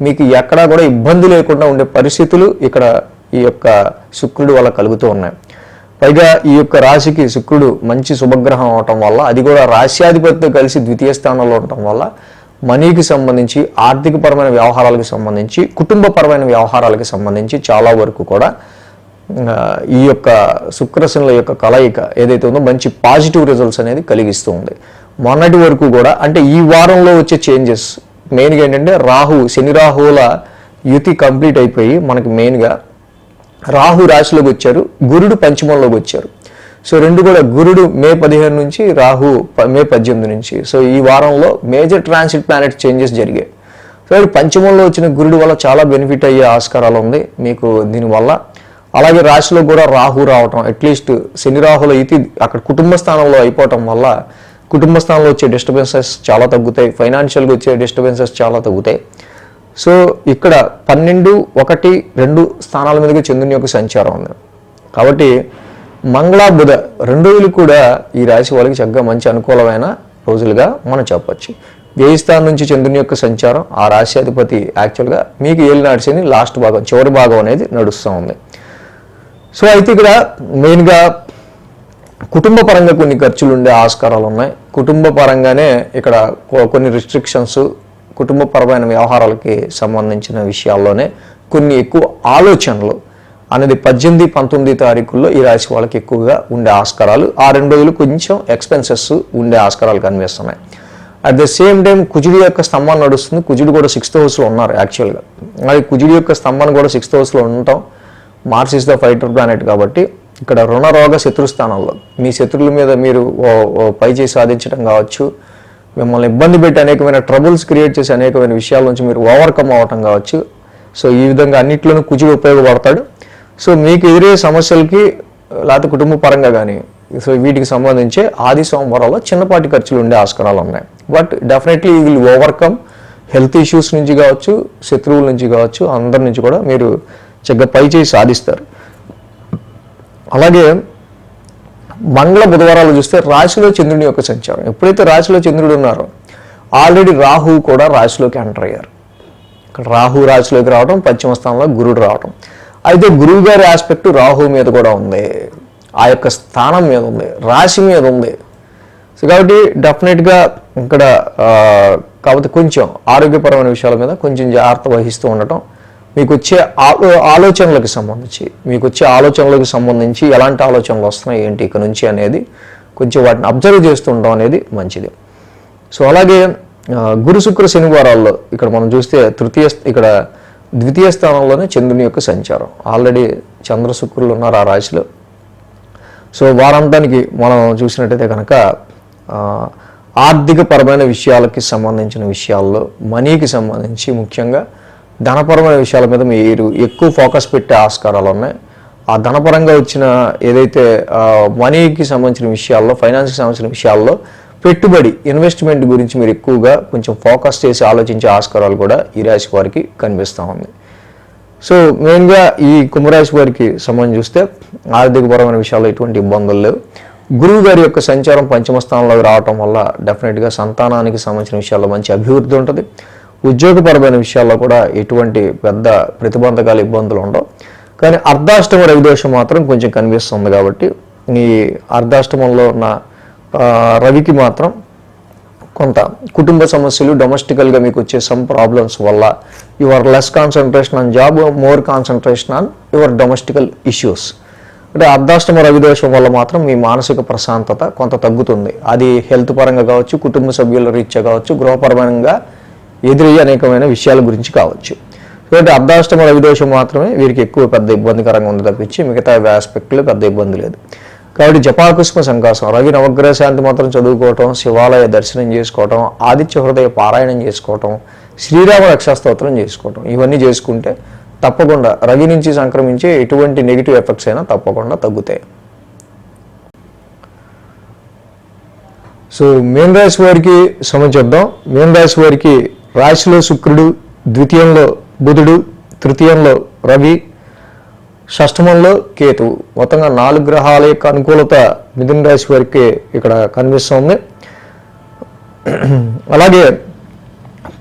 మీకు ఎక్కడా కూడా ఇబ్బంది లేకుండా ఉండే పరిస్థితులు ఇక్కడ ఈ యొక్క శుక్రుడి వల్ల కలుగుతూ ఉన్నాయి. పైగా ఈ యొక్క రాశికి శుక్రుడు మంచి శుభగ్రహం అవటం వల్ల, అది కూడా రాశ్యాధిపతితో కలిసి ద్వితీయ స్థానంలో ఉండటం వల్ల మనీకి సంబంధించి, ఆర్థికపరమైన వ్యవహారాలకు సంబంధించి, కుటుంబపరమైన వ్యవహారాలకు సంబంధించి చాలా వరకు కూడా ఈ యొక్క శుక్రశనుల యొక్క కలయిక ఏదైతే ఉందో మంచి పాజిటివ్ రిజల్ట్స్ అనేది కలిగిస్తూ ఉంది. మొన్నటి వరకు కూడా, అంటే ఈ వారంలో వచ్చే చేంజెస్ మెయిన్గా ఏంటంటే శని రాహువుల యుతి కంప్లీట్ అయిపోయి మనకి మెయిన్గా రాహు రాశిలోకి వచ్చారు, గురుడు పంచమంలోకి వచ్చారు. సో రెండు కూడా గురుడు మే 15 నుంచి, రాహు మే 18 నుంచి. సో ఈ వారంలో మేజర్ ట్రాన్సిట్ ప్లానెట్ చేంజెస్ జరిగాయి. సో పంచమంలో వచ్చిన గురుడు వల్ల చాలా బెనిఫిట్ అయ్యే ఆస్కారాలు ఉంది మీకు దీనివల్ల. అలాగే రాశిలో కూడా రాహు రావటం, అట్లీస్ట్ శని రాహుల ఇతి అక్కడ కుటుంబ స్థానంలో అయిపోవటం వల్ల కుటుంబ స్థానంలో వచ్చే డిస్టర్బెన్సెస్ చాలా తగ్గుతాయి, ఫైనాన్షియల్గా వచ్చే డిస్టర్బెన్సెస్ చాలా తగ్గుతాయి. సో ఇక్కడ 12, 1, 2 స్థానాల మీదుగా చంద్రుని యొక్క సంచారం ఉంది. కాబట్టి మంగళ, బుధ 2 రోజులు కూడా ఈ రాశి వాళ్ళకి చక్కగా మంచి అనుకూలమైన రోజులుగా మనం చెప్పచ్చు. వ్యయ స్థానం నుంచి చంద్రుని యొక్క సంచారం, ఆ రాశ్యాధిపతి యాక్చువల్గా మీకు ఏలినాటి శని లాస్ట్ భాగం, చివరి భాగం అనేది నడుస్తూ ఉంది. సో అయితే ఇక్కడ మెయిన్గా కుటుంబ పరంగా కొన్ని ఖర్చులు ఉండే ఆస్కారాలు ఉన్నాయి. కుటుంబ పరంగానే ఇక్కడ కొన్ని రిస్ట్రిక్షన్స్, కుటుంబపరమైన వ్యవహారాలకి సంబంధించిన విషయాల్లోనే కొన్ని ఎక్కువ ఆలోచనలు అనేది 18, 19 తారీఖుల్లో ఈ రాశి వాళ్ళకి ఎక్కువగా ఉండే ఆస్కారాలు. ఆ 2 రోజులు కొంచెం ఎక్స్పెన్సెస్ ఉండే ఆస్కారాలు కనిపిస్తున్నాయి. అట్ ద సేమ్ టైం కుజుడి యొక్క స్తంభం నడుస్తుంది. కుజుడు కూడా 6th హౌస్లో ఉన్నారు యాక్చువల్గా. అది కుజుడి యొక్క స్తంభాన్ని కూడా 6th హౌస్లో ఉండటం, Mars is the fighter planet కాబట్టి ఇక్కడ రుణరోగ శత్రుస్థానంలో మీ శత్రువుల మీద మీరు పై చేసి సాధించడం కావచ్చు, మిమ్మల్ని ఇబ్బంది పెట్టి అనేకమైన ట్రబుల్స్ క్రియేట్ చేసి అనేకమైన విషయాల నుంచి మీరు ఓవర్కమ్ అవ్వటం కావచ్చు. సో ఈ విధంగా అన్నిట్లోనూ కుజుడు ఉపయోగపడతాడు. సో మీకు ఎదురే సమస్యలకి లేకపోతే కుటుంబ పరంగా కానీ సో వీటికి సంబంధించి ఆది సోమవారాల్లో చిన్నపాటి ఖర్చులు ఉండే ఆస్కారాలు ఉన్నాయి. But definitely you will overcome health issues నుంచి కావచ్చు, శత్రువుల నుంచి కావచ్చు, అందరి నుంచి కూడా మీరు చక్కగా పై చేసి సాధిస్తారు. అలాగే మంగళ, బుధవారాలు చూస్తే రాశిలో చంద్రుని యొక్క సంచారం. ఎప్పుడైతే రాశిలో చంద్రుడు ఉన్నారో ఆల్రెడీ రాహు కూడా రాశిలోకి ఎంటర్ అయ్యారు. ఇక్కడ రాహు రాశిలోకి రావడం, పశ్చిమ స్థానంలో గురుడు రావడం. అయితే గురువు గారి ఆస్పెక్ట్ రాహు మీద కూడా ఉంది, ఆ యొక్క స్థానం మీద ఉంది, రాశి మీద ఉంది. సో కాబట్టి డెఫినెట్గా ఇక్కడ కాకపోతే కొంచెం ఆరోగ్యపరమైన విషయాల మీద కొంచెం జాగ్రత్త వహిస్తూ ఉండటం మీకు వచ్చే ఆలోచనలకు సంబంధించి ఎలాంటి ఆలోచనలు వస్తున్నాయి ఏంటి ఇక నుంచి అనేది కొంచెం వాటిని అబ్జర్వ్ చేస్తూ ఉండడం అనేది మంచిది. సో అలాగే గురు శుక్ర శనివారాల్లో ఇక్కడ మనం చూస్తే ద్వితీయ స్థానంలోనే చంద్రుని యొక్క సంచారం. ఆల్రెడీ చంద్ర శుక్రులు ఉన్నారు ఆ రాశిలో. సో వారాంతానికి మనం చూసినట్టయితే కనుక ఆర్థికపరమైన విషయాలకి సంబంధించిన విషయాల్లో, మనీకి సంబంధించి ముఖ్యంగా ధనపరమైన విషయాల మీద మీరు ఎక్కువ ఫోకస్ పెట్టే ఆస్కారాలు ఉన్నాయి. ఆ ధనపరంగా వచ్చిన ఏదైతే మనీకి సంబంధించిన విషయాల్లో, ఫైనాన్స్కి సంబంధించిన విషయాల్లో పెట్టుబడి ఇన్వెస్ట్మెంట్ గురించి మీరు ఎక్కువగా కొంచెం ఫోకస్ చేసి ఆలోచించే ఆస్కారాలు కూడా ఈ రాశి వారికి కనిపిస్తూ ఉంది. సో మెయిన్గా ఈ కుంభరాశి వారికి సంబంధించి చూస్తే ఆర్థికపరమైన విషయాల్లో ఎటువంటి ఇబ్బందులు లేవు. గురువు గారి యొక్క సంచారం పంచమ స్థానంలోకి రావటం వల్ల డెఫినెట్గా సంతానానికి సంబంధించిన విషయాల్లో మంచి అభివృద్ధి ఉంటుంది. ఉద్యోగపరమైన విషయాల్లో కూడా ఎటువంటి పెద్ద ప్రతిబంధకాలు ఇబ్బందులు ఉండవు. కానీ అర్ధాష్టమ రవిదోషం మాత్రం కొంచెం కనిపిస్తుంది. కాబట్టి ఈ అర్ధాష్టమంలో ఉన్న రవికి మాత్రం కొంత కుటుంబ సమస్యలు, డొమెస్టికల్గా మీకు వచ్చే సమ్ ప్రాబ్లమ్స్ వల్ల your less concentration on job, more concentration on your domestical issues. అంటే అర్ధాష్టమ రవిదోషం వల్ల మాత్రం మీ మానసిక ప్రశాంతత కొంత తగ్గుతుంది. అది హెల్త్ పరంగా కావచ్చు, కుటుంబ సభ్యుల రీత్యా కావచ్చు, గృహపరమంగా ఎదురయ్యే అనేకమైన విషయాల గురించి కావచ్చు. కాబట్టి అర్ధాష్టమ రవిదోషం మాత్రమే వీరికి ఎక్కువ పెద్ద ఇబ్బందికరంగా ఉంది తప్పించి మిగతా ఆస్పెక్ట్లో పెద్ద ఇబ్బంది లేదు. కాబట్టి జపాకుష్మ సంకాసం, రవి నవగ్రహ శాంతి మాత్రం చదువుకోవటం, శివాలయ దర్శనం చేసుకోవటం, ఆదిత్య హృదయ పారాయణం చేసుకోవటం, శ్రీరామ రక్షాస్తోత్రం చేసుకోవటం, ఇవన్నీ చేసుకుంటే తప్పకుండా రవి నుంచి సంక్రమించే ఎటువంటి నెగిటివ్ ఎఫెక్ట్స్ అయినా తప్పకుండా తగ్గుతాయి. సో మీన రాశి వారికి సంబంధించేద్దాం. మీన రాశి వారికి రాశిలో శుక్రుడు, ద్వితీయంలో బుధుడు, తృతీయంలో రవి, షష్టమంలో కేతువు, మొత్తంగా 4 గ్రహాల యొక్క అనుకూలత మిథున రాశి వారికి ఇక్కడ కనిపిస్తుంది. అలాగే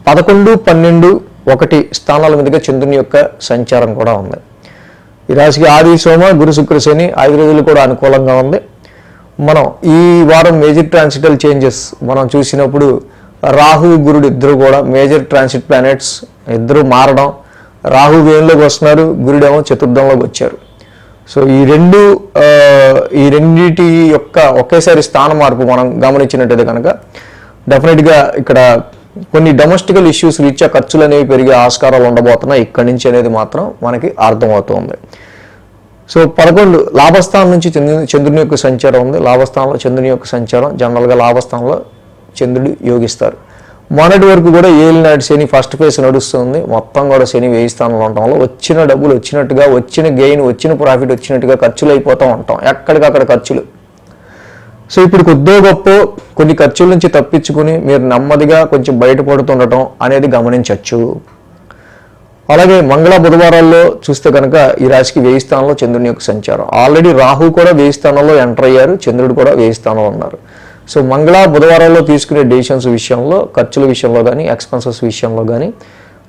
11, 12, 1 స్థానాల మీదుగా చంద్రుని యొక్క సంచారం కూడా ఉంది. ఈ రాశికి ఆది, సోమ, గురు, శుక్ర, శని 5 రోజులు కూడా అనుకూలంగా ఉంది. మనం ఈ వారం మేజర్ ట్రాన్సిటల్ చేంజెస్ మనం చూసినప్పుడు రాహు, గురుడు ఇద్దరు కూడా మేజర్ ట్రాన్సిట్ ప్లానెట్స్ ఇద్దరు మారడం. రాహు వ్యయంలోకి వస్తున్నారు, గురుడేమో చతుర్థంలోకి వచ్చారు. సో ఈ రెండింటి యొక్క ఒకేసారి స్థాన మార్పు మనం గమనించినట్టయితే కనుక డెఫినెట్గా ఇక్కడ కొన్ని డొమెస్టికల్ ఇష్యూస్ రీత్యా ఖర్చులు అనేవి పెరిగే ఆస్కారాలు ఉండబోతున్నాయి ఇక్కడి నుంచి అనేది మాత్రం మనకి అర్థమవుతుంది. సో 11 లాభస్థానం నుంచి చంద్రుని యొక్క సంచారం ఉంది. లాభస్థానంలో చంద్రుని యొక్క సంచారం జనరల్గా లాభస్థానంలో చంద్రుడు యోగిస్తారు. మొన్నటి వరకు కూడా ఏలినాటి శని ఫస్ట్ ఫేజ్ నడుస్తుంది. మొత్తం కూడా శని 1000 స్థానంలో ఉండటం వల్ల వచ్చిన డబ్బులు వచ్చినట్టుగా, వచ్చిన గెయిన్, వచ్చిన ప్రాఫిట్ వచ్చినట్టుగా ఖర్చులు అయిపోతూ ఉంటాం, ఎక్కడికక్కడ ఖర్చులు. సో ఇప్పుడు కొద్దో గొప్ప కొన్ని ఖర్చుల నుంచి తప్పించుకుని మీరు నెమ్మదిగా కొంచెం బయటపడుతుండటం అనేది గమనించవచ్చు. అలాగే మంగళ బుధవారాల్లో చూస్తే కనుక ఈ రాశికి 1000 స్థానంలో చంద్రుని యొక్క సంచారం. ఆల్రెడీ రాహు కూడా 1000 స్థానంలో ఎంటర్ అయ్యారు, చంద్రుడు కూడా 1000 స్థానంలో ఉన్నారు. సో మంగళ బుధవారాల్లో తీసుకునే డెసిషన్స్ విషయంలో, ఖర్చుల విషయంలో కానీ, ఎక్స్పెన్సెస్ విషయంలో కానీ,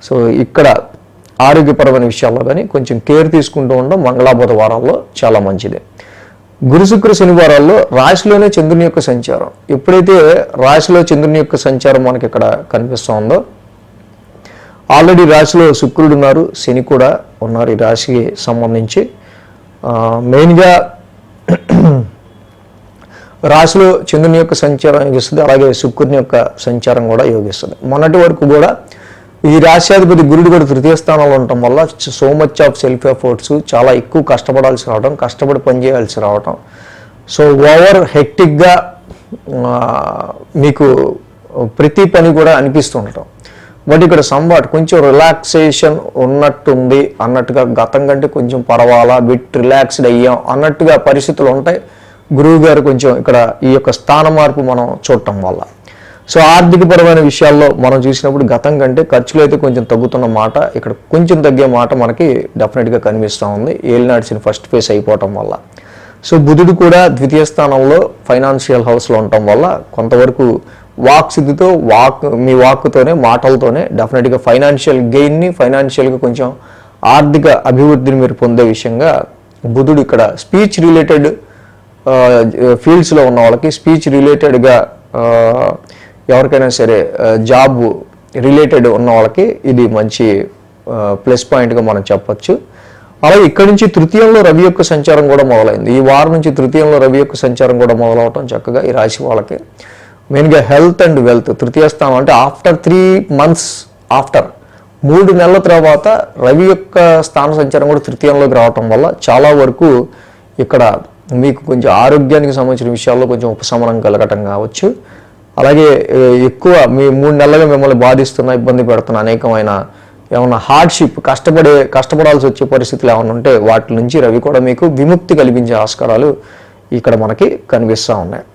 సో ఇక్కడ ఆరోగ్యపరమైన విషయాల్లో కానీ కొంచెం కేర్ తీసుకుంటూ ఉండడం మంగళ బుధవారాల్లో చాలా మంచిది. గురు శుక్ర శనివారాల్లో రాశిలోనే చంద్రుని యొక్క సంచారం. ఎప్పుడైతే రాశిలో చంద్రుని యొక్క సంచారం మనకి ఇక్కడ కనిపిస్తుందో, ఆల్రెడీ రాశిలో శుక్రుడు ఉన్నారు, శని కూడా ఉన్నారు. ఈ రాశికి సంబంధించి మెయిన్గా రాశిలో చంద్రుని యొక్క సంచారం యోగిస్తుంది, అలాగే శుక్రుని యొక్క సంచారం కూడా యోగిస్తుంది. మొన్నటి వరకు కూడా ఈ రాశ్యాధిపతి గురుడు కూడా 3వ స్థానంలో ఉండటం వల్ల so much of self efforts, చాలా ఎక్కువ కష్టపడాల్సి రావడం, కష్టపడి పనిచేయాల్సి రావడం, సో ఓవర్ హెక్టిక్గా మీకు ప్రతి పని కూడా అనిపిస్తుండటం. బట్ ఇక్కడ సంబాట్ కొంచెం రిలాక్సేషన్ ఉన్నట్టుంది అన్నట్టుగా, గతం కంటే కొంచెం పర్వాలా, బిట్ రిలాక్స్డ్ అయ్యాం అన్నట్టుగా పరిస్థితులు ఉంటాయి. గురువు గారు కొంచెం ఇక్కడ ఈ యొక్క స్థాన మార్పు మనం చూడటం వల్ల. సో ఆర్థికపరమైన విషయాల్లో మనం చూసినప్పుడు గతం కంటే ఖర్చులు అయితే కొంచెం తగ్గుతున్న మాట, ఇక్కడ కొంచెం తగ్గే మాట మనకి డెఫినెట్గా కనిపిస్తూ ఉంది ఏలినాడ్సిన ఫస్ట్ ఫేస్ అయిపోవటం వల్ల. సో బుధుడు కూడా 2వ స్థానంలో ఫైనాన్షియల్ హౌస్లో ఉండటం వల్ల కొంతవరకు వాక్సిద్ధితో మీ వాక్కుతోనే, మాటలతోనే డెఫినెట్గా ఫైనాన్షియల్ గెయిన్ని, ఫైనాన్షియల్గా కొంచెం ఆర్థిక అభివృద్ధిని మీరు పొందే విషయంగా బుధుడు ఇక్కడ స్పీచ్ రిలేటెడ్ ఫీల్డ్స్లో ఉన్న వాళ్ళకి, స్పీచ్ రిలేటెడ్గా ఎవరికైనా సరే జాబ్ రిలేటెడ్ ఉన్న వాళ్ళకి ఇది మంచి ప్లస్ పాయింట్గా మనం చెప్పొచ్చు. అలాగే ఇక్కడి నుంచి తృతీయంలో రవి యొక్క సంచారం కూడా మొదలైంది. ఈ వారం నుంచి తృతీయంలో రవి యొక్క సంచారం కూడా మొదలవటం చక్కగా ఈ రాశి వాళ్ళకి మెయిన్గా హెల్త్ అండ్ వెల్త్ తృతీయ స్థానం అంటే ఆఫ్టర్ 3 months ఆఫ్టర్ 3 నెలల తర్వాత రవి యొక్క స్థాన సంచారం కూడా తృతీయంలోకి రావటం వల్ల చాలా వరకు ఇక్కడ మీకు కొంచెం ఆరోగ్యానికి సంబంధించిన విషయాల్లో కొంచెం ఉపశమనం కలగటం కావచ్చు. అలాగే ఎక్కువ మీ 3 నెలలుగా మిమ్మల్ని బాధిస్తున్న ఇబ్బంది పెడుతున్న అనేకమైన ఏమన్నా హార్డ్షిప్ కష్టపడాల్సి వచ్చే పరిస్థితులు ఏమైనా ఉంటే వాటి నుంచి రవి కూడా మీకు విముక్తి కల్పించే ఆస్కారాలు ఇక్కడ మనకి కనిపిస్తూ ఉన్నాయి.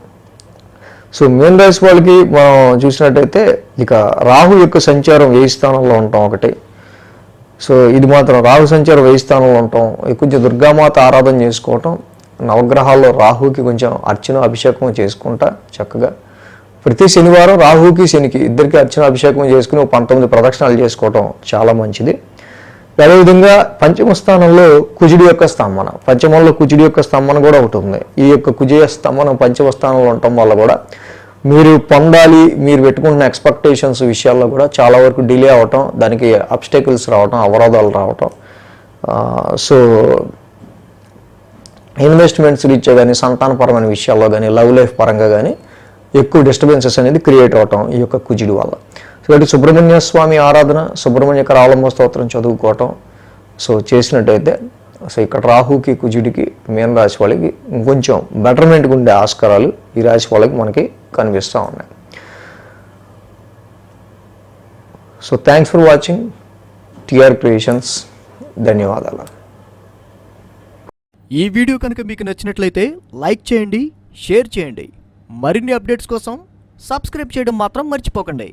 సో మీన రాశి వాళ్ళకి మనం చూసినట్టయితే ఇక రాహు యొక్క సంచారం 10వ స్థానంలో ఉంటాం ఒకటి. సో ఇది మాత్రం రాహు సంచారం 10వ స్థానంలో ఉంటాం. కొంచెం దుర్గామాత ఆరాధన చేసుకోవటం, నవగ్రహాల్లో రాహుకి కొంచెం అర్చన అభిషేకం చేసుకుంటా చక్కగా ప్రతి శనివారం రాహుకి శనికి ఇద్దరికి అర్చన అభిషేకం చేసుకుని 19 ప్రదక్షిణాలు చేసుకోవటం చాలా మంచిది. అదేవిధంగా పంచమ స్థానంలో కుజుడి యొక్క స్తంభన, పంచమంలో కుజుడి యొక్క స్తంభన కూడా ఒకటి ఉంది. ఈ యొక్క కుజుడి స్తంభనం పంచమ స్థానంలో ఉండటం వల్ల కూడా మీరు పొందాలి, మీరు పెట్టుకుంటున్న ఎక్స్పెక్టేషన్స్ విషయాల్లో కూడా చాలా వరకు డిలే అవటం, దానికి అబ్స్టెకల్స్ రావటం, అవరోధాలు రావటం. సో ఇన్వెస్ట్మెంట్స్ రీత్యా కానీ, సంతానపరమైన విషయాల్లో కానీ, లవ్ లైఫ్ పరంగా కానీ ఎక్కువ డిస్టర్బెన్సెస్ అనేది క్రియేట్ అవటం ఈ యొక్క కుజుడి వల్ల. సో కాబట్టి సుబ్రహ్మణ్య స్వామి ఆరాధన, సుబ్రహ్మణ్యకర ఆలంబ స్తోత్రం చదువుకోవటం సో చేసినట్టయితే సో ఇక్కడ రాహుకి కుజుడికి మీన రాశి వాళ్ళకి ఇంకొంచెం బెటర్మెంట్గా ఉండే ఆస్కారాలు ఈ రాశి వాళ్ళకి మనకి కనిపిస్తూ ఉన్నాయి. So thanks for watching TR creations. ధన్యవాదాలు. ఈ వీడియో కనుక మీకు నచ్చినట్లయితే లైక్ చేయండి, షేర్ చేయండి. మరిన్ని అప్డేట్స్ కోసం సబ్స్క్రైబ్ చేయడం మాత్రం మర్చిపోకండి.